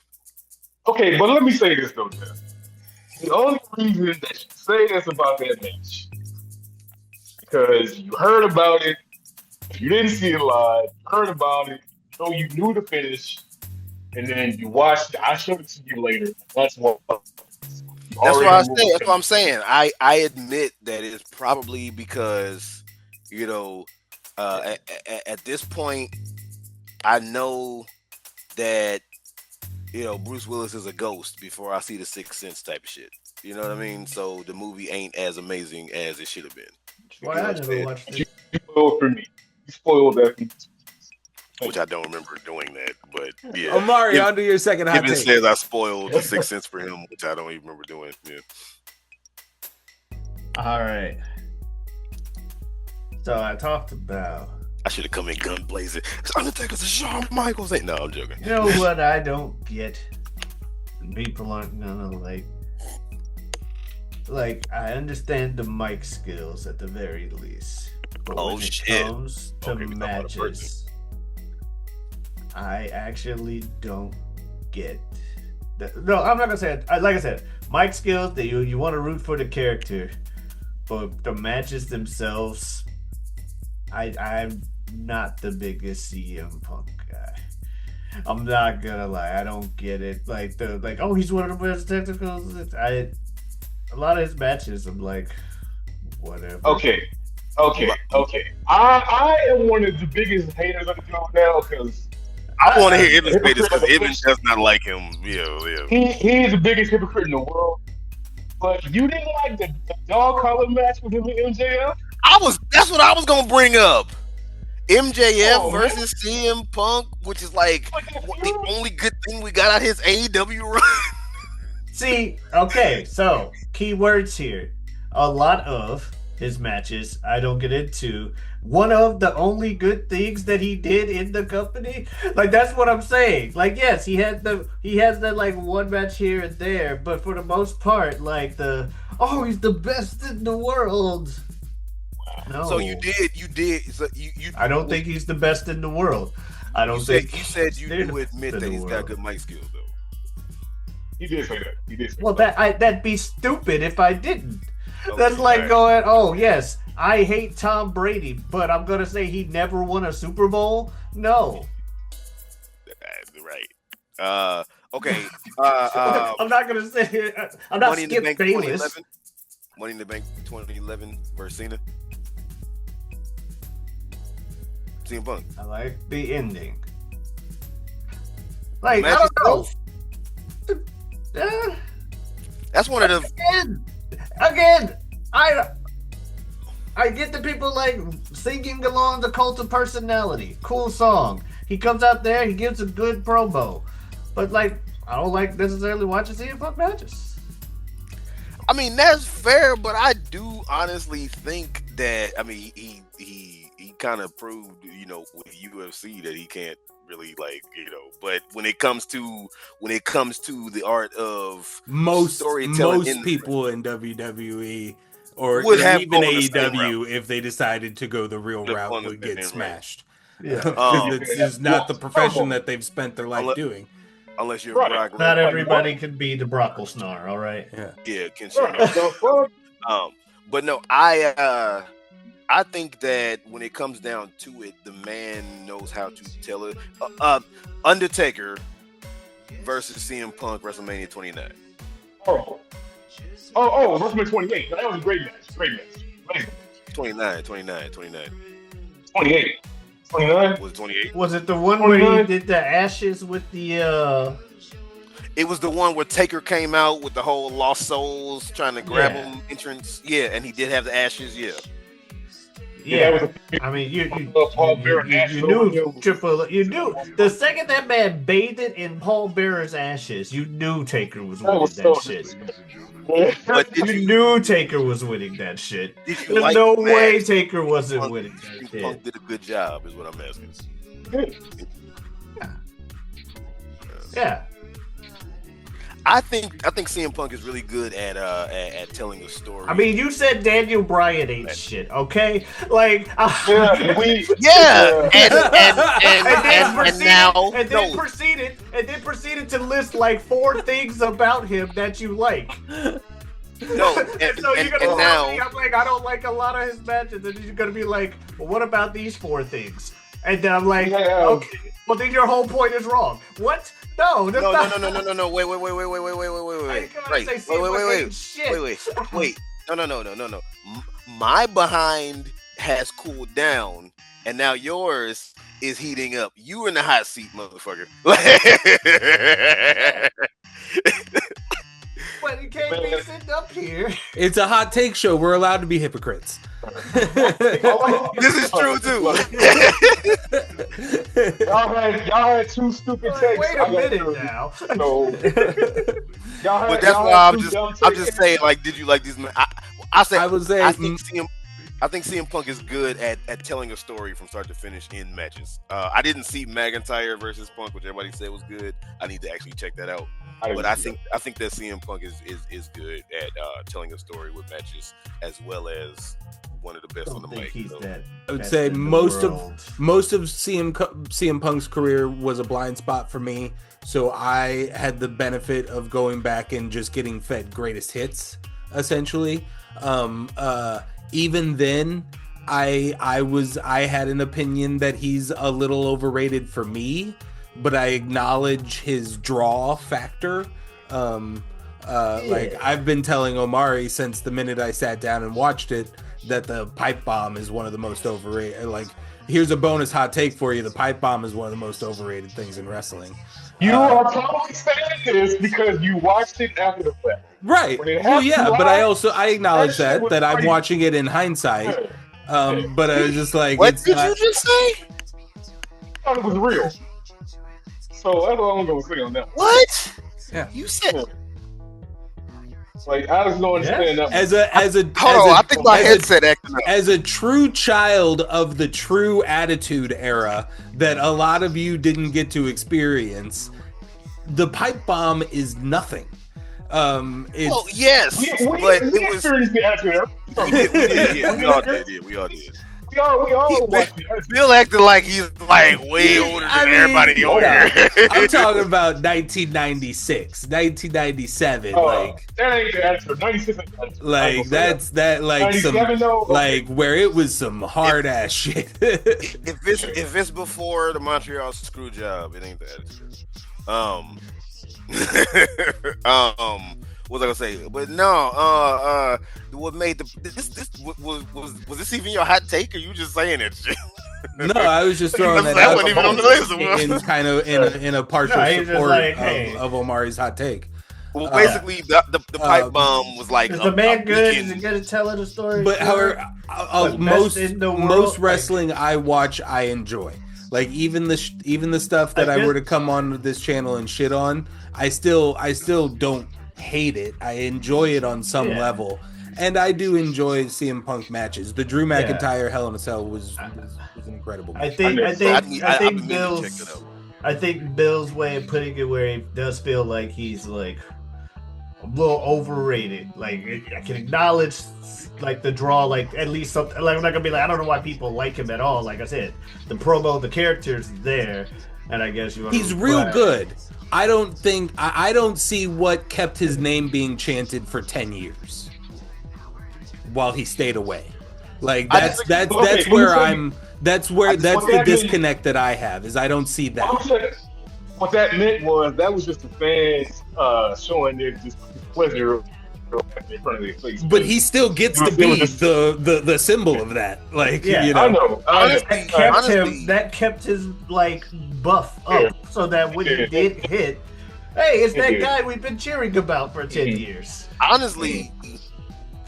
Speaker 4: Okay, but let me say this though, Jeff. The only reason that you say this about that match because you heard about it, you didn't see it live, you heard about it, so you knew the finish, and then you watched it. I showed it to you later. That's what.
Speaker 3: That's what I said. That's what I'm saying. I admit that it's probably because at this point, I know that Bruce Willis is a ghost before I see the Sixth Sense type of shit. You know what I mean? So the movie ain't as amazing as it should have been.
Speaker 2: Why I never watched it?
Speaker 4: You spoiled for me. You spoiled that.
Speaker 3: Which I don't remember doing that, but yeah.
Speaker 1: Omari, on to your second hot
Speaker 3: Even
Speaker 1: take.
Speaker 3: says I spoiled the Sixth Sense for him, which I don't even remember doing. Yeah.
Speaker 2: All right. So I talked about.
Speaker 3: I should have come in gun blazing. Undertaker's a Shawn Michaels. No, I'm joking.
Speaker 2: You know what I don't get? People aren't gonna like. I understand the mic skills at the very least. But when it comes to matches, I actually don't get. No, I'm not gonna say it. Like I said, mic skills. That you want to root for the character, but the matches themselves, I'm not the biggest CM Punk guy. I'm not gonna lie, I don't get it. Like he's one of the best technicals. A lot of his matches, I'm like, whatever.
Speaker 4: Okay. I am one of the biggest haters of the show now because
Speaker 3: I want to hear Evans say this because Evans does not like him. Yeah.
Speaker 4: He is the biggest hypocrite in the world. But you didn't like the dog collar match with him and MJF?
Speaker 3: That's what I was gonna bring up. MJF versus CM Punk, which is like the only good thing we got out his AEW run.
Speaker 2: See, okay, so key words here. A lot of his matches I don't get into. One of the only good things that he did in the company, like that's what I'm saying. Like yes, he has the like one match here and there, but for the most part, like he's the best in the world. No.
Speaker 3: So you did. So you.
Speaker 2: I don't think he's the best in the world. I don't think.
Speaker 3: You said you do admit that he's got good mic skills, though.
Speaker 4: He did say that.
Speaker 2: Well, that'd be stupid if I didn't.
Speaker 3: Okay,
Speaker 2: That's like going, oh yes, I hate Tom Brady, but I'm gonna say he never won a Super Bowl. No.
Speaker 3: Right. Okay.
Speaker 2: I'm not gonna say. I'm not Skip Bayless.
Speaker 3: Money in the Bank 2011 versus Cena. CM Punk.
Speaker 2: I like the ending. Like I don't know.
Speaker 3: That's one of the.
Speaker 2: Again, I get the people like singing along the Cult of Personality. Cool song. He comes out there, he gives a good promo. But like, I don't like necessarily watching CM Punk matches.
Speaker 3: I mean, that's fair, but I do honestly think that he kind of proved, with UFC that he can't really but when it comes to the art of
Speaker 1: most people in WWE or even AEW, if they decided to go the real route, would get smashed. Yeah, it's not the profession that they've spent their life doing.
Speaker 3: Unless you're Brock.
Speaker 2: Not everybody can be the Brockelsnar, all right?
Speaker 3: Yeah, but no, I think that when it comes down to it, the man knows how to tell it. Undertaker versus CM Punk, WrestleMania 29.
Speaker 4: Oh, WrestleMania 28. That was a great match.
Speaker 3: 29.
Speaker 4: 28. 29?
Speaker 3: Was it 28?
Speaker 2: Was it the one where he did the ashes with the
Speaker 3: It was the one where Taker came out with the whole Lost Souls trying to grab him entrance. Yeah, and he did have the ashes,
Speaker 2: Yeah,
Speaker 4: that was
Speaker 2: I mean, you
Speaker 4: Paul Bearer
Speaker 2: knew you knew the second that man bathed in Paul Bearer's ashes, you knew Taker was winning that shit.
Speaker 3: But
Speaker 2: You knew Taker was winning that shit.
Speaker 3: Did you
Speaker 2: There's
Speaker 3: like
Speaker 2: no
Speaker 3: the
Speaker 2: way
Speaker 3: match?
Speaker 2: Taker wasn't winning that
Speaker 3: CM
Speaker 2: shit.
Speaker 3: Punk did a good job, is what I'm asking.
Speaker 2: Yeah.
Speaker 3: I think CM Punk is really good at telling a story.
Speaker 2: I mean, you said Daniel Bryan ain't shit, okay? Like,
Speaker 3: and
Speaker 2: then proceeded to list like 4 things about him that you like.
Speaker 3: No,
Speaker 2: So you're gonna tell me, I'm like, I don't like a lot of his matches, and then you're gonna be like, well, what about these 4 things? And then I'm like, okay, well then your whole point is wrong. What? No, that's not.
Speaker 3: No. Wait. Wait. No. My behind has cooled down, and now yours is heating up. You in the hot seat, motherfucker.
Speaker 2: But you can't be sitting up here.
Speaker 1: It's a hot take show. We're allowed to be hypocrites.
Speaker 3: This is true too.
Speaker 4: y'all had 2 stupid takes.
Speaker 2: Wait a minute now.
Speaker 4: So,
Speaker 3: But that's why I'm just saying, like, did you like these? I think CM Punk is good at telling a story from start to finish in matches. I didn't see McIntyre versus Punk, which everybody said was good. I need to actually check that out. But I think that CM Punk is good at telling a story with matches, as well as one of the best on the mic.
Speaker 1: I would say most of CM Punk's career was a blind spot for me. So I had the benefit of going back and just getting fed greatest hits, essentially. Even then, I had an opinion that he's a little overrated for me, but I acknowledge his draw factor. Like I've been telling Omari since the minute I sat down and watched it that the pipe bomb is one of the most overrated. Like, here's a bonus hot take for you: the pipe bomb is one of the most overrated things in wrestling.
Speaker 4: You are totally saying this because you watched it after the fact.
Speaker 1: Right. Well, yeah, but I acknowledge that I'm watching it in hindsight. But I was just like,
Speaker 3: what did you just say?
Speaker 4: I thought it was real. So that's all I'm going to say on that.
Speaker 3: What?
Speaker 1: Yeah.
Speaker 3: You said.
Speaker 4: Like, I just don't understand that.
Speaker 3: I think my headset acting up.
Speaker 1: As a true child of the true attitude era that a lot of you didn't get to experience, the pipe bomb is nothing.
Speaker 3: Yes,
Speaker 4: we experienced the attitude era.
Speaker 3: We all did. We all did.
Speaker 4: We all watched it.
Speaker 3: Bill acting like he's like way older than everybody on here.
Speaker 1: I'm talking about 1996, 1997.
Speaker 4: That ain't the answer. 96.
Speaker 1: Like that's that. Like some like where it was some hard ass shit.
Speaker 3: if it's before the Montreal screw job, it ain't that. What was I gonna say? But no, what made this was this even your hot take, or you just saying it?
Speaker 1: No, I was just throwing that out
Speaker 3: even on the list.
Speaker 1: in kind of in a partial support of Omari's hot take.
Speaker 3: Well, basically, the pipe bomb was like
Speaker 2: is the man good? Is he good at telling a story?
Speaker 1: But however, most wrestling I watch, I enjoy. Like even the stuff that I were to come on this channel and shit on, I still don't hate it. I enjoy it on some level, and I do enjoy CM Punk matches. The Drew McIntyre Hell in a Cell was an incredible match.
Speaker 2: I think Bill's way of putting it, where he does feel like he's like a little overrated. Like, I can acknowledge like the draw, like at least something. Like, I'm not gonna be like, I don't know why people like him at all. Like I said, the promo, the character's there, and I guess
Speaker 1: he's real good. I don't see what kept his name being chanted for 10 years while he stayed away. Like that's the disconnect that I have, is I don't see that.
Speaker 4: What that meant was that was just the fans showing their displeasure in front of their face.
Speaker 1: But he still gets to be the symbol of that. Like, you know.
Speaker 4: I know.
Speaker 2: That kept his like buff up, so that when he did hit, hey, it's that guy we've been cheering about for 10 years.
Speaker 3: Honestly,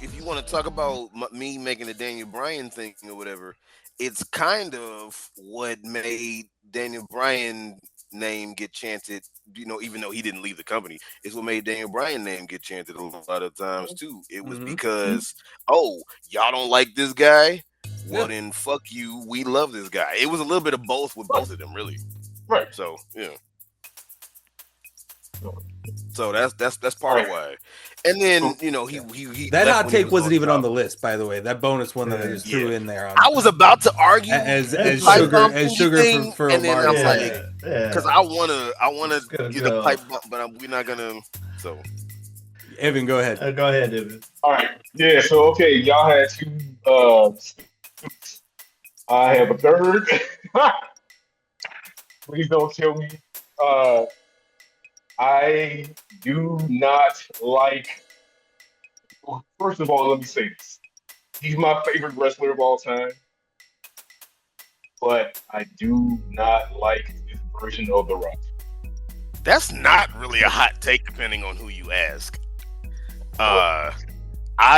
Speaker 3: if you want to talk about me making the Daniel Bryan thing or whatever, it's kind of what made Daniel Bryan name get chanted. Even though he didn't leave the company, it's what made Daniel Bryan name get chanted a lot of times too. It was because y'all don't like this guy. Well then, fuck you. We love this guy. It was a little bit of both with both of them, really.
Speaker 4: Right.
Speaker 3: So yeah. So that's part of why. And then he
Speaker 1: that
Speaker 3: left
Speaker 1: hot
Speaker 3: when he
Speaker 1: take
Speaker 3: was
Speaker 1: wasn't
Speaker 3: on
Speaker 1: even
Speaker 3: top.
Speaker 1: on the list, by the way. That bonus one that I just threw in there.
Speaker 3: I was about to argue
Speaker 1: as
Speaker 3: pipe
Speaker 1: sugar
Speaker 3: bomb
Speaker 1: thing, for
Speaker 3: and then
Speaker 1: Omari.
Speaker 3: I'm like, because I wanna get a pipe bomb, but we're not gonna. So
Speaker 1: Evan, go ahead.
Speaker 2: Go ahead, Evan.
Speaker 4: All right. Yeah. So okay, y'all had two. I have a third. Please don't kill me. I do not like. First of all, let me say this. He's my favorite wrestler of all time, but I do not like his version of The Rock.
Speaker 3: that's not really a hot take, depending on who you ask. I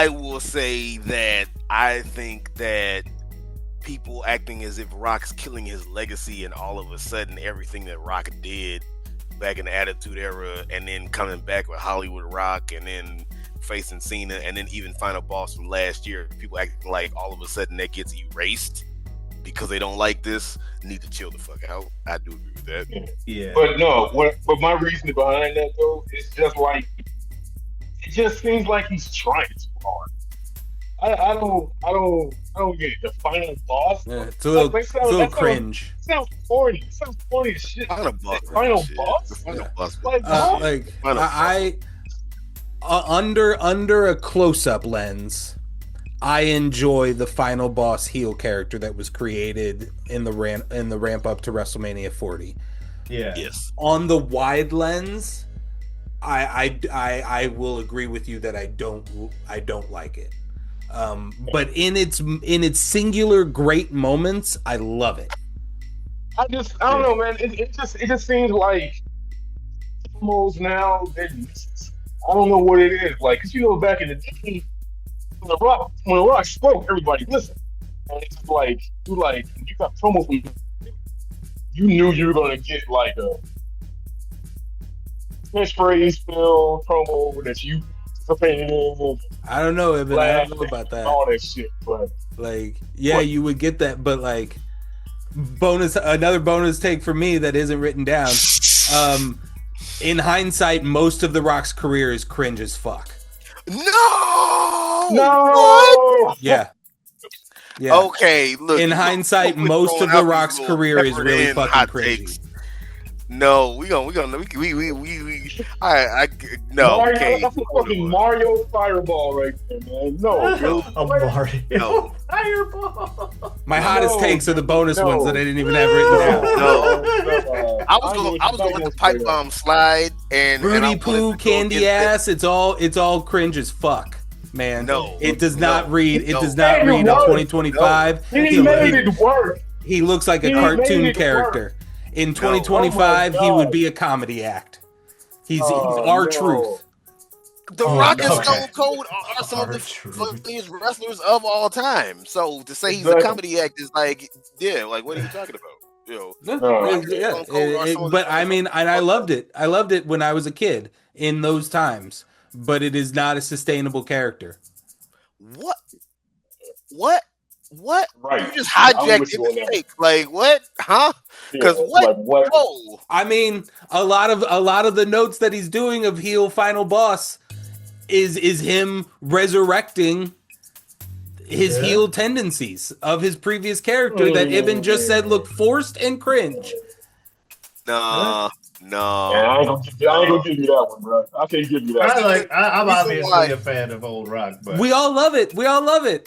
Speaker 3: will say that I think that people acting as if Rock's killing his legacy, and all of a sudden everything that Rock did back in the Attitude Era, and then coming back with Hollywood Rock, and then facing Cena, and then even Final Boss from last year, people acting like all of a sudden that gets erased because they don't like this, need to chill the fuck out. I do agree with that.
Speaker 2: Yeah.
Speaker 4: But no, but my reasoning behind that though is just like it just seems like he's trying too hard. I don't get it. The Final Boss.
Speaker 1: Yeah, it's a little cringe.
Speaker 4: Sounds corny. It sounds corny as shit.
Speaker 3: Final Boss.
Speaker 4: Final Boss.
Speaker 3: The Final Boss.
Speaker 1: Under a close-up lens, I enjoy the Final Boss heel character that was created in the ramp up to WrestleMania 40.
Speaker 2: Yeah.
Speaker 3: Yes.
Speaker 1: On the wide lens, I will agree with you that I don't like it. But in its singular great moments, I love it.
Speaker 4: I don't know, man. It just seems like almost now. I don't know what it is. Like, 'cause back in the day, when the Rock spoke, everybody listened. And it's like you got promos from, you knew you were gonna get like a catchphrase filled promo that you participated in.
Speaker 1: I don't know, Evan. I don't know about that.
Speaker 4: All that shit, but
Speaker 1: you would get that, but like another bonus take for me that isn't written down. In hindsight, most of The Rock's career is cringe as fuck.
Speaker 3: No.
Speaker 4: What?
Speaker 1: Yeah.
Speaker 3: Okay. Look.
Speaker 1: In hindsight, most of The Rock's career is really fucking cringy.
Speaker 3: No, we no.
Speaker 4: Mario, that's a fucking Mario Fireball right there, man. No, Bill.
Speaker 2: Omari.
Speaker 3: No.
Speaker 2: Fireball.
Speaker 1: My hottest takes are the bonus ones that I didn't even have written down.
Speaker 3: No. I was gonna let the pipe bomb slide and
Speaker 1: Rudy Poo, candy ass. It's all cringe as fuck, man.
Speaker 3: No,
Speaker 1: it does not read. It
Speaker 3: no.
Speaker 1: does not read in 2025.
Speaker 4: He made it work.
Speaker 1: He looks like a cartoon character. In 2025, he would be a comedy act. He's our truth.
Speaker 3: The Rock and Stone Cold are some of the funniest wrestlers of all time. So to say he's a comedy act is like, like what are you talking about?
Speaker 1: But I mean, and I loved it. I loved it when I was a kid in those times. But it is not a sustainable character.
Speaker 3: What?
Speaker 4: Right.
Speaker 3: You just hijacked the take. Like what? Huh? Because what?
Speaker 4: Whoa.
Speaker 1: I mean, a lot of the notes that he's doing of heel Final Boss is him resurrecting his heel tendencies of his previous character that Ibn just said looked forced and cringe.
Speaker 3: No.
Speaker 4: Yeah, I ain't gonna give you that one, bro. I can't give you that.
Speaker 2: I'm obviously a fan of old Rock, but
Speaker 1: we all love it.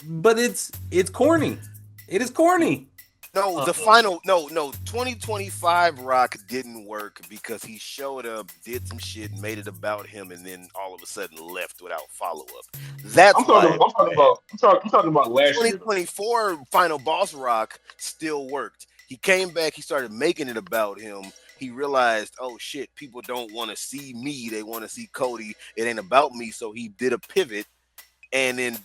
Speaker 1: But it's corny. It is corny.
Speaker 3: No, 2025 Rock didn't work because he showed up, did some shit, made it about him, and then all of a sudden left without follow up. That's
Speaker 4: I'm talking about last
Speaker 3: 2024
Speaker 4: year.
Speaker 3: Final Boss Rock still worked. He came back, he started making it about him. He realized, oh shit, people don't want to see me, they want to see Cody. It ain't about me, so he did a pivot and then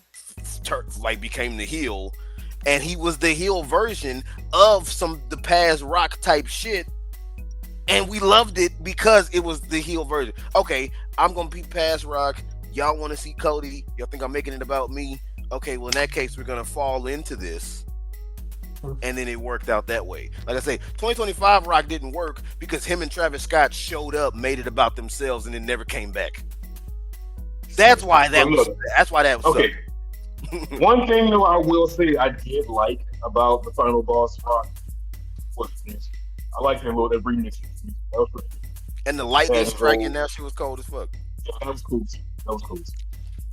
Speaker 3: became the heel, and he was the heel version of the past Rock type shit, and we loved it because it was the heel version. Okay, I'm gonna be past Rock. Y'all want to see Cody? Y'all think I'm making it about me? Okay, well in that case, we're gonna fall into this. And then it worked out that way. Like I say, 2025 Rock didn't work because him and Travis Scott showed up, made it about themselves, and then never came back. That's why that was.
Speaker 4: Okay. One thing though I will say I did like about the Final Boss Rock was this. I like that little remix. That was pretty good.
Speaker 3: And the lightning striking now, she was cold as fuck.
Speaker 4: Yeah, that was cool.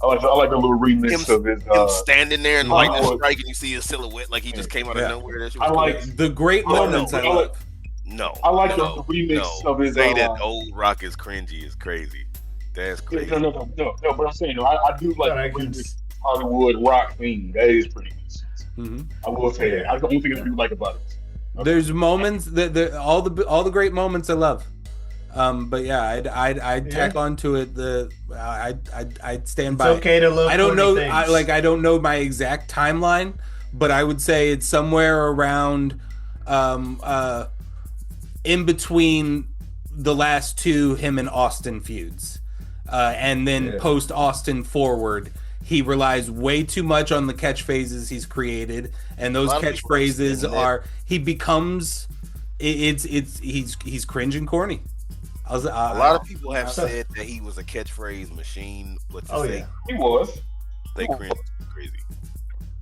Speaker 4: I like the little remix of his.
Speaker 3: Him standing there and lightning strike, and you see his silhouette like he just came out of nowhere. That shit was
Speaker 1: like the great moments. I love.
Speaker 4: I like the remix of his.
Speaker 3: Say that old Rock is cringy is crazy. That's crazy.
Speaker 4: No. But I'm saying, I do like the remix Hollywood Rock theme. That is pretty good.
Speaker 1: Mm-hmm.
Speaker 4: I will say that. I don't think it's what you like about it. Okay.
Speaker 1: There's moments that all the great moments I love. But yeah, I'd tack onto it. I'd stand by.
Speaker 2: It's okay to love.
Speaker 1: I don't know. I don't know my exact timeline, but I would say it's somewhere around, in between the last two him and Austin feuds, and then post Austin forward. He relies way too much on the catchphrases he's created, and those catchphrases are he becomes. He's cringe and corny.
Speaker 3: A lot of people have said that he was a catchphrase machine, but
Speaker 4: he was.
Speaker 3: They cringe crazy.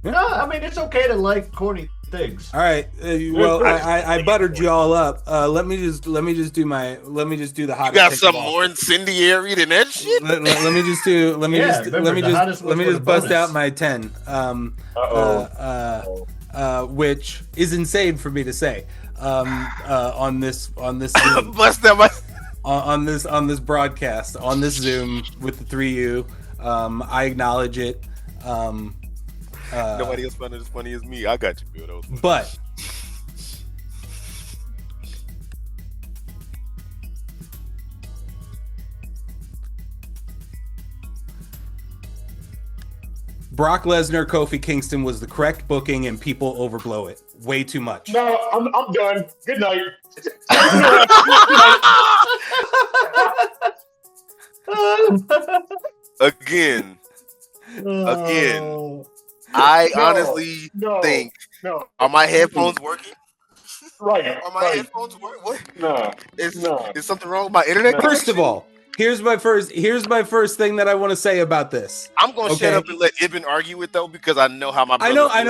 Speaker 2: No, I mean it's okay to like corny things.
Speaker 1: All right. Well, I buttered you all up. Let me just do the hot.
Speaker 3: You got some more incendiary than that shit.
Speaker 1: Let me just bust out my 10. Which is insane for me to say. On this Zoom.
Speaker 3: Bust out my.
Speaker 1: On this broadcast, on this Zoom with the three of you, I acknowledge it.
Speaker 3: Nobody else found it as funny as me. I got you, Bill.
Speaker 1: But Brock Lesnar, Kofi Kingston was the correct booking, and people overblow it way too much.
Speaker 4: No, I'm done. Good night.
Speaker 3: Again. I honestly think.
Speaker 4: No.
Speaker 3: Are my headphones working?
Speaker 4: Right.
Speaker 3: Are my headphones working? What?
Speaker 4: No.
Speaker 3: Is something wrong with my internet?
Speaker 1: First of all, here's my first thing that I want to say about this.
Speaker 3: I'm gonna shut up and let Ibn argue it though, because I know how my brother
Speaker 1: I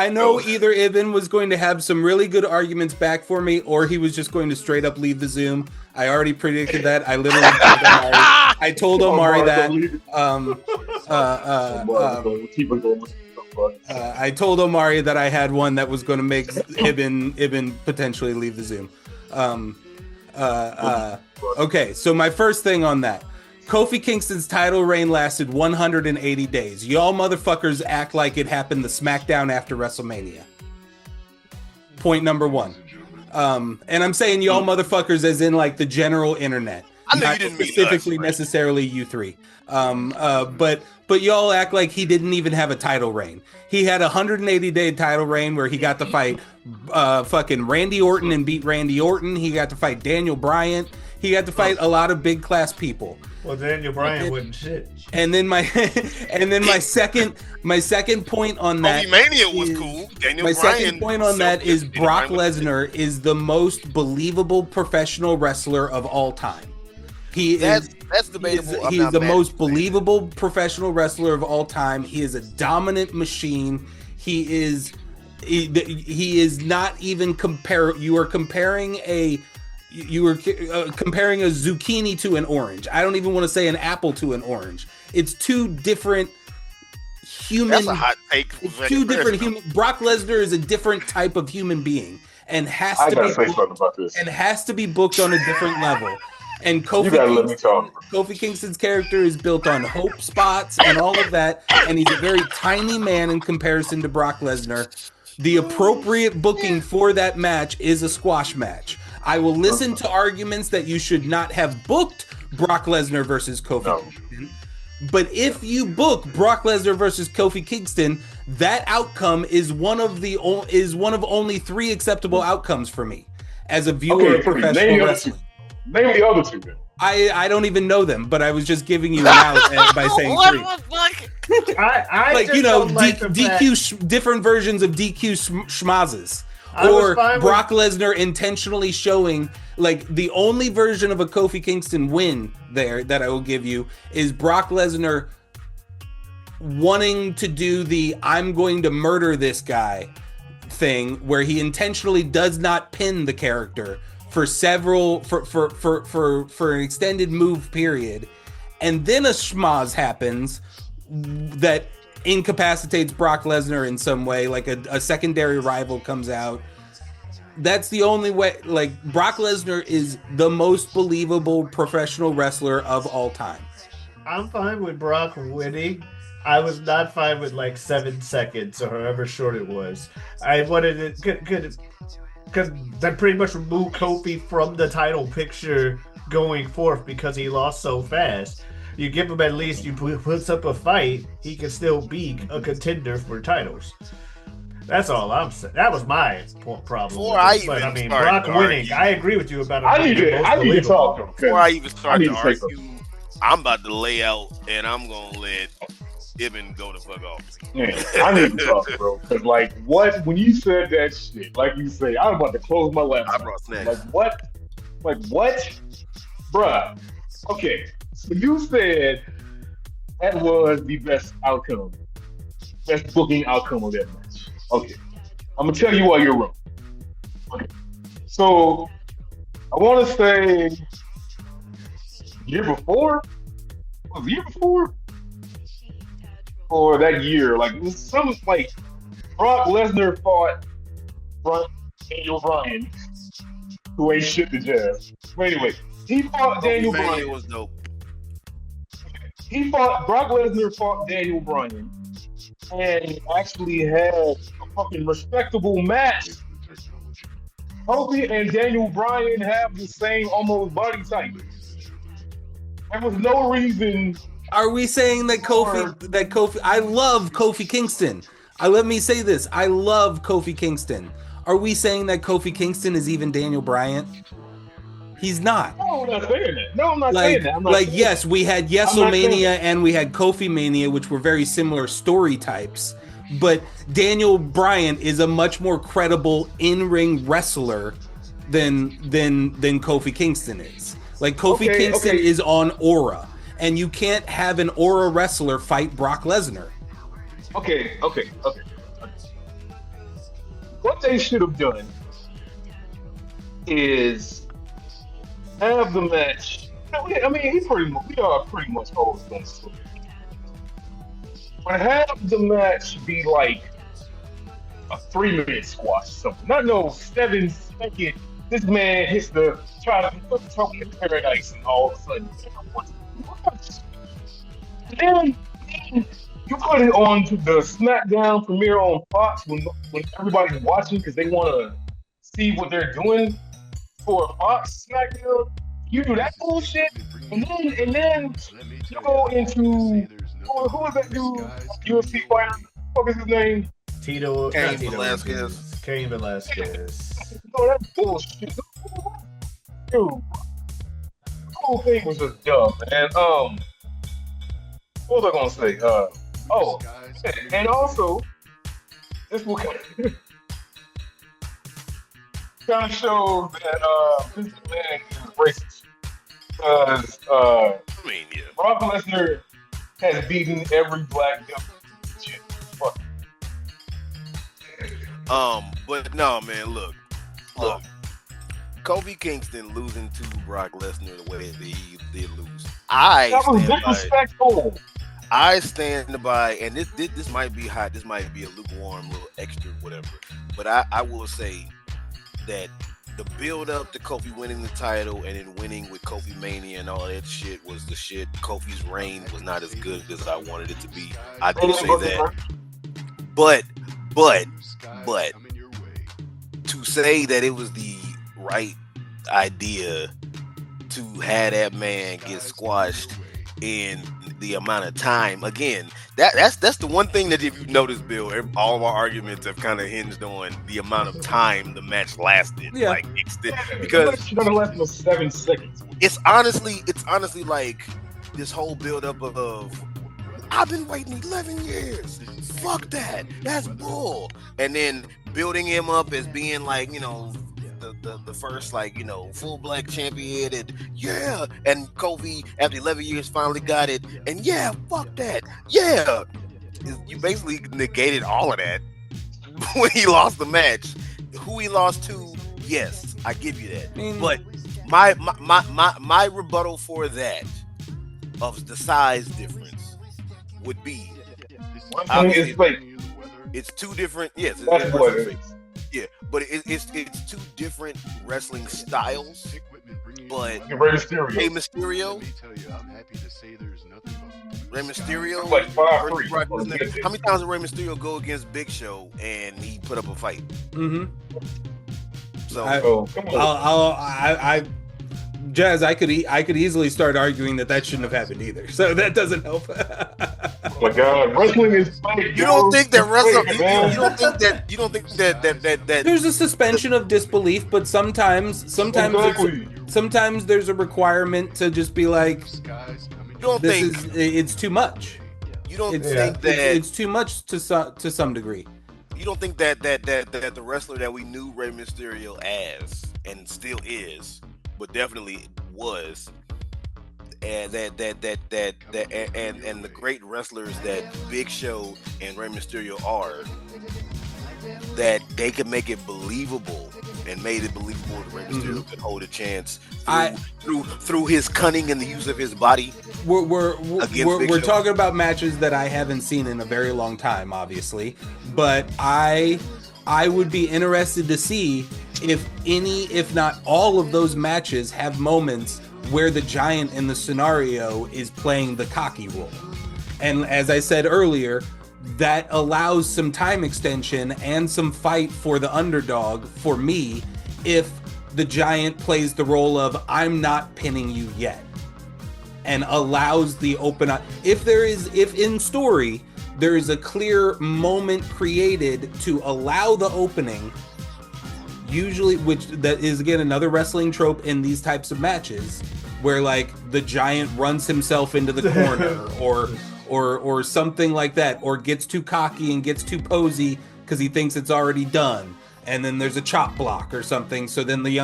Speaker 1: know either Ibn was going to have some really good arguments back for me, or he was just going to straight up leave the Zoom. I already predicted that. I literally told Omari that. I told Omari that I had one that was going to make Ibn potentially leave the Zoom. Okay, so my first thing on that. Kofi Kingston's title reign lasted 180 days. Y'all motherfuckers act like it happened the SmackDown after WrestleMania. Point number one. And I'm saying y'all motherfuckers as in like the general internet.
Speaker 3: I know
Speaker 1: not
Speaker 3: you didn't
Speaker 1: specifically
Speaker 3: mean us,
Speaker 1: necessarily you three. But y'all act like he didn't even have a title reign. He had a 180-day title reign where he got to fight fucking Randy Orton and beat Randy Orton. He got to fight Daniel Bryan. He got to fight a lot of big class people.
Speaker 2: Well, Daniel Bryan wouldn't shit.
Speaker 1: And then my second point on that.
Speaker 3: Mania was cool.
Speaker 1: My second point on that is Brock Lesnar is the most believable professional wrestler of all time.
Speaker 3: That's debatable.
Speaker 1: He's the most believable professional wrestler of all time. He is a dominant machine. He is not even You are comparing a zucchini to an orange. I don't even want to say an apple to an orange. It's two different human.
Speaker 3: That's a hot take.
Speaker 1: It's two different human. Brock Lesnar is a different type of human being and has to be booked on a different level. And Kofi Kingston's character is built on hope spots and all of that, and he's a very tiny man in comparison to Brock Lesnar. The appropriate booking for that match is a squash match. I will listen to arguments that you should not have booked Brock Lesnar versus Kofi Kingston. But if you book Brock Lesnar versus Kofi Kingston, that outcome is one of only 3 acceptable outcomes for me as a viewer of professional wrestling.
Speaker 4: Name the other 2 then.
Speaker 1: I don't even know them, but I was just giving you an out by saying 3.
Speaker 2: I
Speaker 1: like,
Speaker 2: just
Speaker 1: you know,
Speaker 2: don't like the
Speaker 1: DQ different versions of DQ schmazes. Or Brock Lesnar intentionally showing, like, the only version of a Kofi Kingston win there that I will give you is Brock Lesnar wanting to do the I'm going to murder this guy thing, where he intentionally does not pin the character for an extended move period, and then a schmaz happens that incapacitates Brock Lesnar in some way, like a secondary rival comes out. That's the only way. Like, Brock Lesnar is the most believable professional wrestler of all time.
Speaker 2: I'm fine with Brock winning. I was not fine with like 7 seconds or however short it was. I wanted it because that pretty much removed Kofi from the title picture going forth because he lost so fast. You give him at least, you puts up a fight, he can still be a contender for titles. That's all I'm saying. That was my problem. Brock winning. I agree with you about it.
Speaker 4: I need to talk.
Speaker 3: Before I even start to argue, I'm about to lay out, and I'm gonna let Ibn go the fuck off.
Speaker 4: Yeah, I need to talk, bro. Because, like, what? When you said that shit, like you say, I'm about to close my laptop.
Speaker 3: I brought snacks.
Speaker 4: Like, what? Like, what? Bruh. Okay. So you said that was the best outcome. Best booking outcome of that match. Okay. I'm going to tell you why you're wrong. Okay. So, I want to say year before? Was the year before? Or that year, like, it was some, like, Brock Lesnar fought Daniel Bryan, who ain't shit to Jazz. But anyway, he fought Daniel Bryan.
Speaker 3: Was dope.
Speaker 4: Brock Lesnar fought Daniel Bryan, and actually had a fucking respectable match. Kofi and Daniel Bryan have the same almost body type. There was no reason.
Speaker 1: Are we saying that Kofi? I love Kofi Kingston. Let me say this. I love Kofi Kingston. Are we saying that Kofi Kingston is even Daniel Bryan? He's not.
Speaker 4: No, I'm not saying that. No, I'm not saying that.
Speaker 1: Yes, we had Yeselmania and we had Kofi Mania, which were very similar story types. But Daniel Bryan is a much more credible in-ring wrestler than Kofi Kingston is. Like, Kofi Kingston is on aura. And you can't have an aura wrestler fight Brock Lesnar.
Speaker 4: Okay. What they should have done is have the match. I mean, we are pretty much always done so. But have the match be like a 3-minute squash or something. Not no 7-second. This man hits the try to put the token in paradise, and all of a sudden, then you put it on to the SmackDown premiere on Fox when everybody's watching because they want to see what they're doing for Fox SmackDown. You do that bullshit, and then you go into who is that dude? UFC fighter? What is his name?
Speaker 3: Cain Velasquez.
Speaker 2: Cain Velasquez.
Speaker 4: No, that's bullshit. Dude, the whole thing was just dumb, man. What was I gonna say? And also, this will kind of show that this man is racist. Because Brock Lesnar has beaten every black dude.
Speaker 3: But no, man, look. Kofi Kingston losing to Brock Lesnar the way that he did lose.
Speaker 4: That was disrespectful.
Speaker 3: I stand by, and this might be hot. This might be a lukewarm, little extra, whatever. But I will say that the build up to Kofi winning the title and then winning with Kofi Mania and all that shit was the shit. Kofi's reign was not as good as I wanted it to be. I do say that. But to say that it was the right idea to have that man get squashed in the amount of time. Again, that's the one thing that if you notice, Bill, all of our arguments have kind of hinged on the amount of time the match lasted.
Speaker 1: Yeah.
Speaker 3: Like
Speaker 4: Because it's gonna last for 7 seconds.
Speaker 3: it's honestly like this whole buildup of I've been waiting 11 years. Fuck that. That's bull. And then building him up as being like, the first, like, full black champion, and yeah. And Kofi, after 11 years, finally got it. And yeah, fuck that. Yeah. You basically negated all of that when he lost the match. Who he lost to, yes, I give you that. But my rebuttal for that of the size difference would be it's two different. Yes,
Speaker 4: That's what it is.
Speaker 3: Yeah, but it's two different wrestling styles. But
Speaker 4: Rey Mysterio.
Speaker 3: Rey Mysterio.
Speaker 4: Like 5'3".
Speaker 3: How many times did Rey Mysterio go against Big Show and he put up a fight?
Speaker 1: Mm-hmm.
Speaker 3: So
Speaker 4: Come on.
Speaker 1: Jazz, I could easily start arguing that shouldn't have happened either. So that doesn't help.
Speaker 4: Oh my God, wrestling is fake.
Speaker 3: You don't think that wrestling?
Speaker 4: Man.
Speaker 3: You don't think that
Speaker 1: There's a suspension of disbelief, but sometimes
Speaker 4: Exactly.
Speaker 1: sometimes there's a requirement to just be like,
Speaker 3: you don't
Speaker 1: this
Speaker 3: think
Speaker 1: it's too much.
Speaker 3: you don't
Speaker 1: It's,
Speaker 3: think that
Speaker 1: it's too much to some degree.
Speaker 3: you don't think that the wrestler that we knew Rey Mysterio as and still is, but definitely was, and and the great wrestlers that Big Show and Rey Mysterio are, that they could make it believable and made it believable that Rey Mysterio could hold a chance through his cunning and the use of his body.
Speaker 1: We're
Speaker 3: Show.
Speaker 1: talking about matches that I haven't seen in a very long time, obviously, but I would be interested to see if not all of those matches have moments where the giant in the scenario is playing the cocky role. And as I said earlier, that allows some time extension and some fight for the underdog for me if the giant plays the role of I'm not pinning you yet, and allows the open if in story there is a clear moment created to allow the opening, usually, which that is again another wrestling trope in these types of matches, where like the giant runs himself into the corner or something like that, or gets too cocky and gets too posy because he thinks it's already done, and then there's a chop block or something, so then the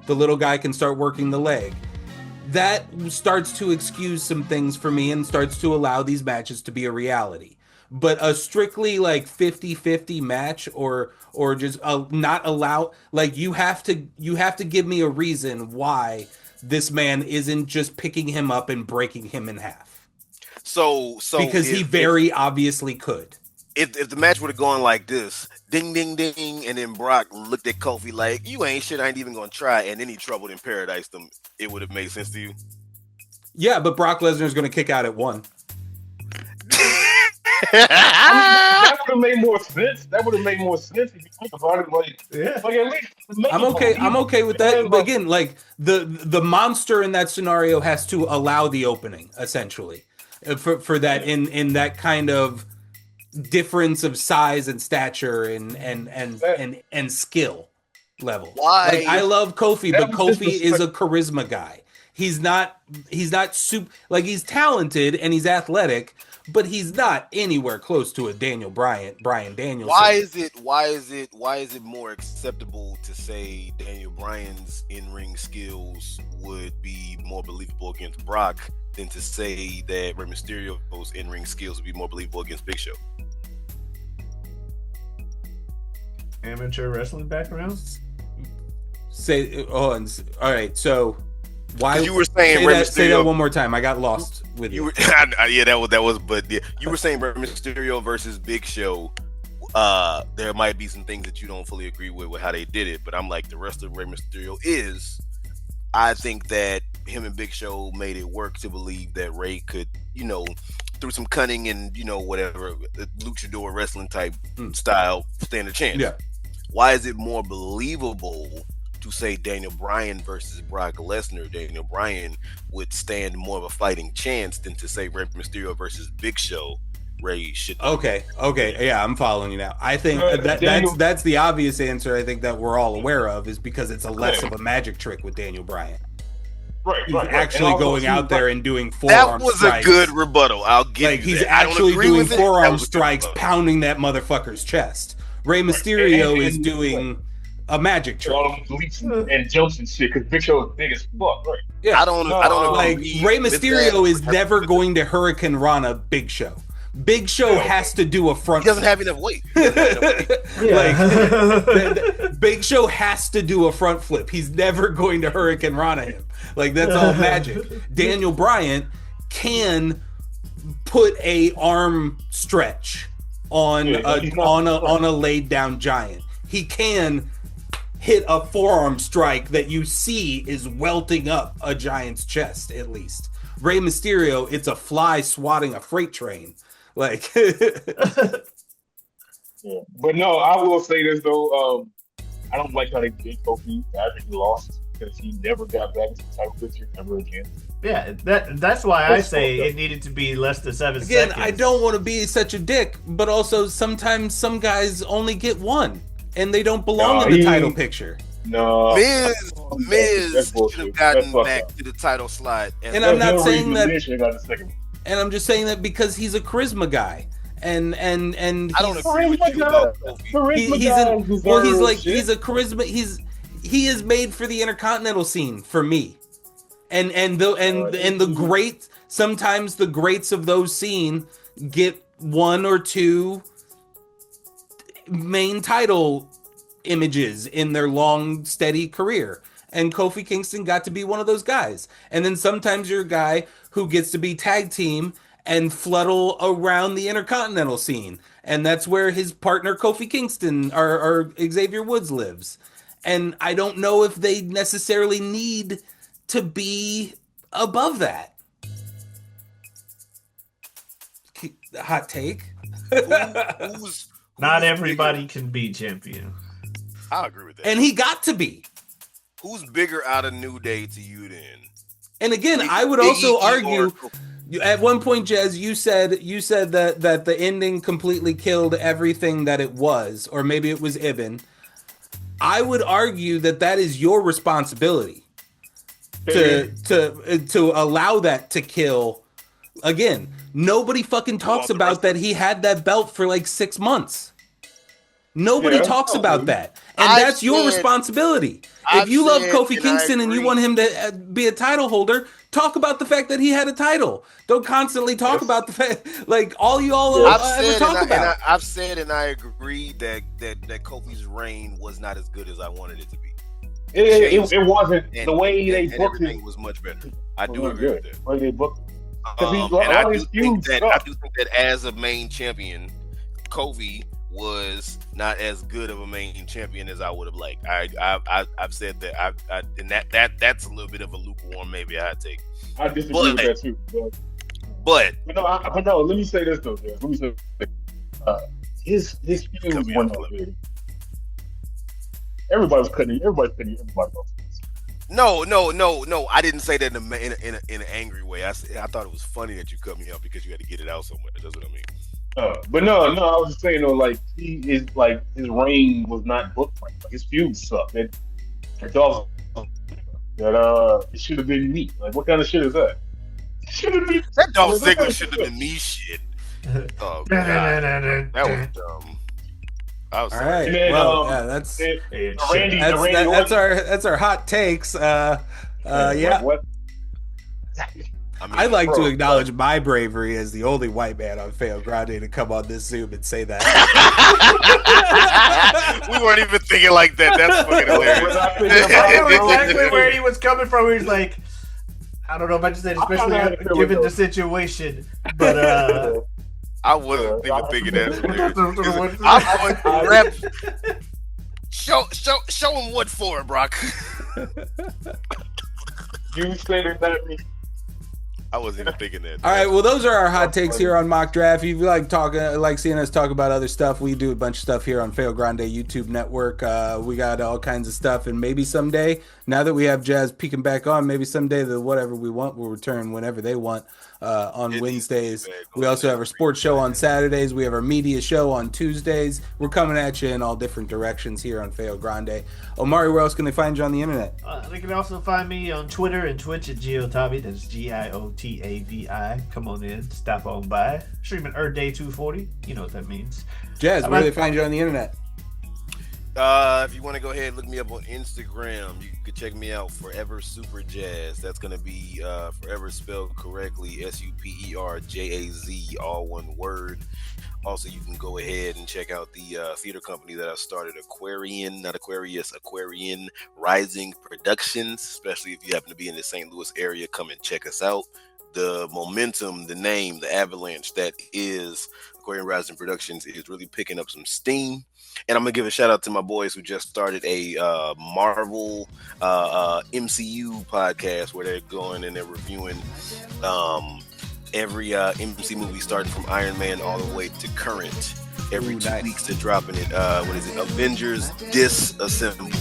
Speaker 1: little guy can start working the leg. That starts to excuse some things for me and starts to allow these matches to be a reality. But a strictly like 50-50 match or just not allow, like you have to give me a reason why this man isn't just picking him up and breaking him in half.
Speaker 3: So
Speaker 1: because he very obviously could.
Speaker 3: If the match would have gone like this, ding ding ding, and then Brock looked at Kofi like, you ain't shit, I ain't even gonna try, and then he troubled in paradise them, it would have made sense to you?
Speaker 1: Yeah, but Brock Lesnar's gonna kick out at 1.
Speaker 4: That would have made more sense. That would have made more sense if you think about it. Like at least
Speaker 1: I'm okay with that. But again, like the monster in that scenario has to allow the opening, essentially, for that in that kind of difference of size and stature and skill level.
Speaker 3: Why?
Speaker 1: Like, I love Kofi, but Kofi is a charisma guy. He's not super, like, he's talented and he's athletic, but he's not anywhere close to a Brian Danielson.
Speaker 3: Why is it more acceptable to say Daniel Bryan's in-ring skills would be more believable against Brock than to say that Rey Mysterio's in-ring skills would be more believable against Big Show?
Speaker 2: Amateur wrestling background?
Speaker 1: All right, so why
Speaker 3: you were saying
Speaker 1: say that one more time? I got lost with you.
Speaker 3: Yeah, that was. But yeah, you were saying Rey Mysterio versus Big Show. There might be some things that you don't fully agree with how they did it, but I'm like, the rest of Rey Mysterio is. I think that him and Big Show made it work to believe that Rey could, through some cunning and whatever luchador wrestling type style, stand a chance.
Speaker 1: Yeah.
Speaker 3: Why is it more believable to say Daniel Bryan versus Brock Lesnar, Daniel Bryan would stand more of a fighting chance than to say Rey Mysterio versus Big Show. Ray should.
Speaker 1: Okay, yeah, I'm following you now. I think
Speaker 4: Daniel-
Speaker 1: that's the obvious answer. I think that we're all aware of is because it's a less of a magic trick with Daniel Bryan. He's actually going out there and doing forearm
Speaker 3: That was
Speaker 1: strikes.
Speaker 3: a good rebuttal. I'll give
Speaker 1: Like
Speaker 3: you
Speaker 1: he's
Speaker 3: that. I don't
Speaker 1: actually
Speaker 3: agree
Speaker 1: doing
Speaker 3: with it. That
Speaker 1: forearm
Speaker 3: was a good
Speaker 1: strikes,
Speaker 3: rebuttal.
Speaker 1: pounding that motherfucker's chest. Rey Mysterio
Speaker 4: And-
Speaker 1: is doing a magic trick.
Speaker 4: all them leaps and jumps and shit because Big Show is big as fuck, right?
Speaker 1: Yeah,
Speaker 3: I don't
Speaker 1: like
Speaker 3: agree
Speaker 1: Rey
Speaker 3: with
Speaker 1: Mysterio
Speaker 3: that.
Speaker 1: is never going to Hurricane Rana Big Show. Big Show has to do a front.
Speaker 3: He doesn't have enough weight. He doesn't have enough weight.
Speaker 1: Like Big Show has to do a front flip. He's never going to Hurricane Rana him. Like that's all magic. Daniel Bryan can put a arm stretch on a laid down giant. He can hit a forearm strike that you see is welting up a giant's chest at least. Rey Mysterio, it's a fly swatting a freight train. Like
Speaker 4: Yeah. But no, I will say this though. I don't like how they did Kofi after he lost because he never got back into the title picture ever again.
Speaker 2: Yeah, that's why I say it needed to be less than 7
Speaker 1: again,
Speaker 2: seconds.
Speaker 1: I don't want to be such a dick, but also sometimes some guys only get one and they don't belong in the title picture.
Speaker 4: No,
Speaker 3: Miz
Speaker 4: That's
Speaker 3: should
Speaker 4: bullshit.
Speaker 3: have gotten
Speaker 4: That's fucked
Speaker 3: back
Speaker 4: up.
Speaker 3: to the title slot.
Speaker 1: And I'm not
Speaker 4: There's no
Speaker 1: saying
Speaker 4: reason
Speaker 1: that-
Speaker 4: Miz should've got the second.
Speaker 1: And I'm just saying that because he's a charisma guy. And
Speaker 3: I don't
Speaker 1: he's-
Speaker 3: agree with you about Kofi.
Speaker 1: he's a charisma. He is made for the Intercontinental scene for me, and the great sometimes the greats of those scene get one or two main title images in their long steady career. And Kofi Kingston got to be one of those guys. And then sometimes you're a guy who gets to be tag team and fluddle around the Intercontinental scene. And that's where his partner Kofi Kingston or Xavier Woods lives. And I don't know if they necessarily need to be above that. Hot take.
Speaker 3: Who's
Speaker 2: Not everybody can be champion.
Speaker 3: I agree with that.
Speaker 1: And he got to be.
Speaker 3: Who's bigger out of New Day to you then?
Speaker 1: And again, I would
Speaker 3: Big
Speaker 1: also
Speaker 3: E or
Speaker 1: argue
Speaker 3: Kofi?
Speaker 1: at one point, Jazz, you said that the ending completely killed everything that it was, or maybe it was Ibn. I would argue that is your responsibility to allow that to kill. Again, nobody fucking talks about that he had that belt for like 6 months. Nobody talks about that. And that's your responsibility. If you love Kofi Kingston and you want him to be a title holder, talk about the fact that he had a title. Don't constantly talk about the fact, like all you all ever talk about.
Speaker 3: I've said and I agree that Kofi's reign was not as good as I wanted it to be.
Speaker 4: It wasn't
Speaker 3: And,
Speaker 4: the way they
Speaker 3: and
Speaker 4: booked
Speaker 3: everything
Speaker 4: it.
Speaker 3: was much better. I do
Speaker 4: was
Speaker 3: agree
Speaker 4: good.
Speaker 3: with that.
Speaker 4: The way they booked it.
Speaker 3: And I do think that as a main champion, Kofi was not as good of a main champion as I would have liked. I've said that. And that's a little bit of a lukewarm maybe I take.
Speaker 4: I disagree with that too.
Speaker 3: But
Speaker 4: no, let me say this though. Let me say his feuds weren't that good. Everybody's cutting everybody off.
Speaker 3: No. I didn't say that in an angry way. I thought it was funny that you cut me off because you had to get it out somewhere. That's what I mean.
Speaker 4: But no, I was just saying though, like he is like his reign was not booked right. Like his feuds suck. That it should have been me. Like what kind of shit is that?
Speaker 3: That Dolph Ziggler should have been me shit. Oh god, that was dumb. I was
Speaker 1: All
Speaker 3: sorry.
Speaker 1: right.
Speaker 4: And then,
Speaker 1: Well, yeah, that's our hot takes. Yeah.
Speaker 4: What?
Speaker 3: I mean,
Speaker 1: I like to
Speaker 4: Bro,
Speaker 1: acknowledge my bravery as the only white man on Feo Grande to come on this Zoom and say that.
Speaker 3: we weren't even thinking like that. That's fucking hilarious.
Speaker 2: I know exactly where he was coming from. He's like, I don't know if I just said, especially given the situation, but
Speaker 3: I wasn't even thinking that. I'm going to rap. Show him what for, Brock.
Speaker 4: You say that me.
Speaker 3: I wasn't even thinking that.
Speaker 1: All right, well, those are our hot takes here on Mock Draft. If you like seeing us talk about other stuff, we do a bunch of stuff here on Fail Grande YouTube Network. We got all kinds of stuff, and maybe someday, now that we have Jazz peeking back on, maybe someday the Whatever We Want will return whenever they want on Wednesdays. We also have our sports show on Saturdays. We have our media show on Tuesdays. We're coming at you in all different directions here on Fail Grande. Omari, where else can they find you on the internet?
Speaker 2: They can also find me on Twitter and Twitch at Giotavi. That's Giotavi. Come on in, stop on by. Streaming Earth Day 240. You know what that means.
Speaker 1: Jazz, where do they find you on the internet?
Speaker 3: If you want to go ahead and look me up on Instagram, you can check me out, Forever SuperJaz. That's going to be Forever spelled correctly, SuperJaz, all one word. Also, you can go ahead and check out the theater company that I started, Aquarian Rising Productions, especially if you happen to be in the St. Louis area. Come and check us out. The momentum, the name, the avalanche that is Aquarian Rising Productions is really picking up some steam. And I'm going to give a shout out to my boys who just started a Marvel MCU podcast where they're going and they're reviewing every MC movie starting from Iron Man all the way to current. Every 2 weeks they're dropping it. Avengers Disassemble.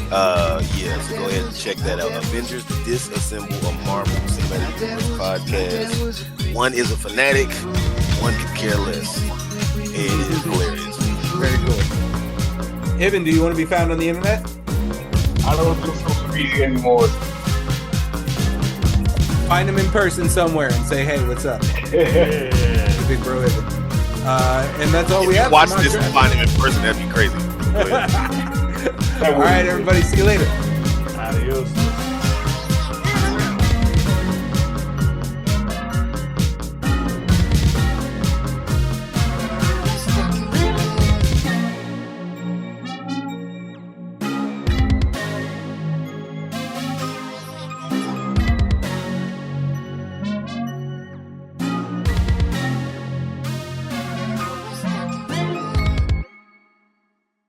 Speaker 3: So go ahead and check that out. Avengers Disassemble, a Marvel Cinematic Universe podcast. One is a fanatic, one could care less. And it is hilarious.
Speaker 1: Very cool. Evan, do you want to be found on the internet?
Speaker 4: I don't do social media anymore.
Speaker 1: Find him in person somewhere and say, hey, what's up? Big bro Evan. And that's all we have.
Speaker 3: Watch this and find him in person. That'd be crazy.
Speaker 1: All right, everybody. See you later.
Speaker 2: Adios.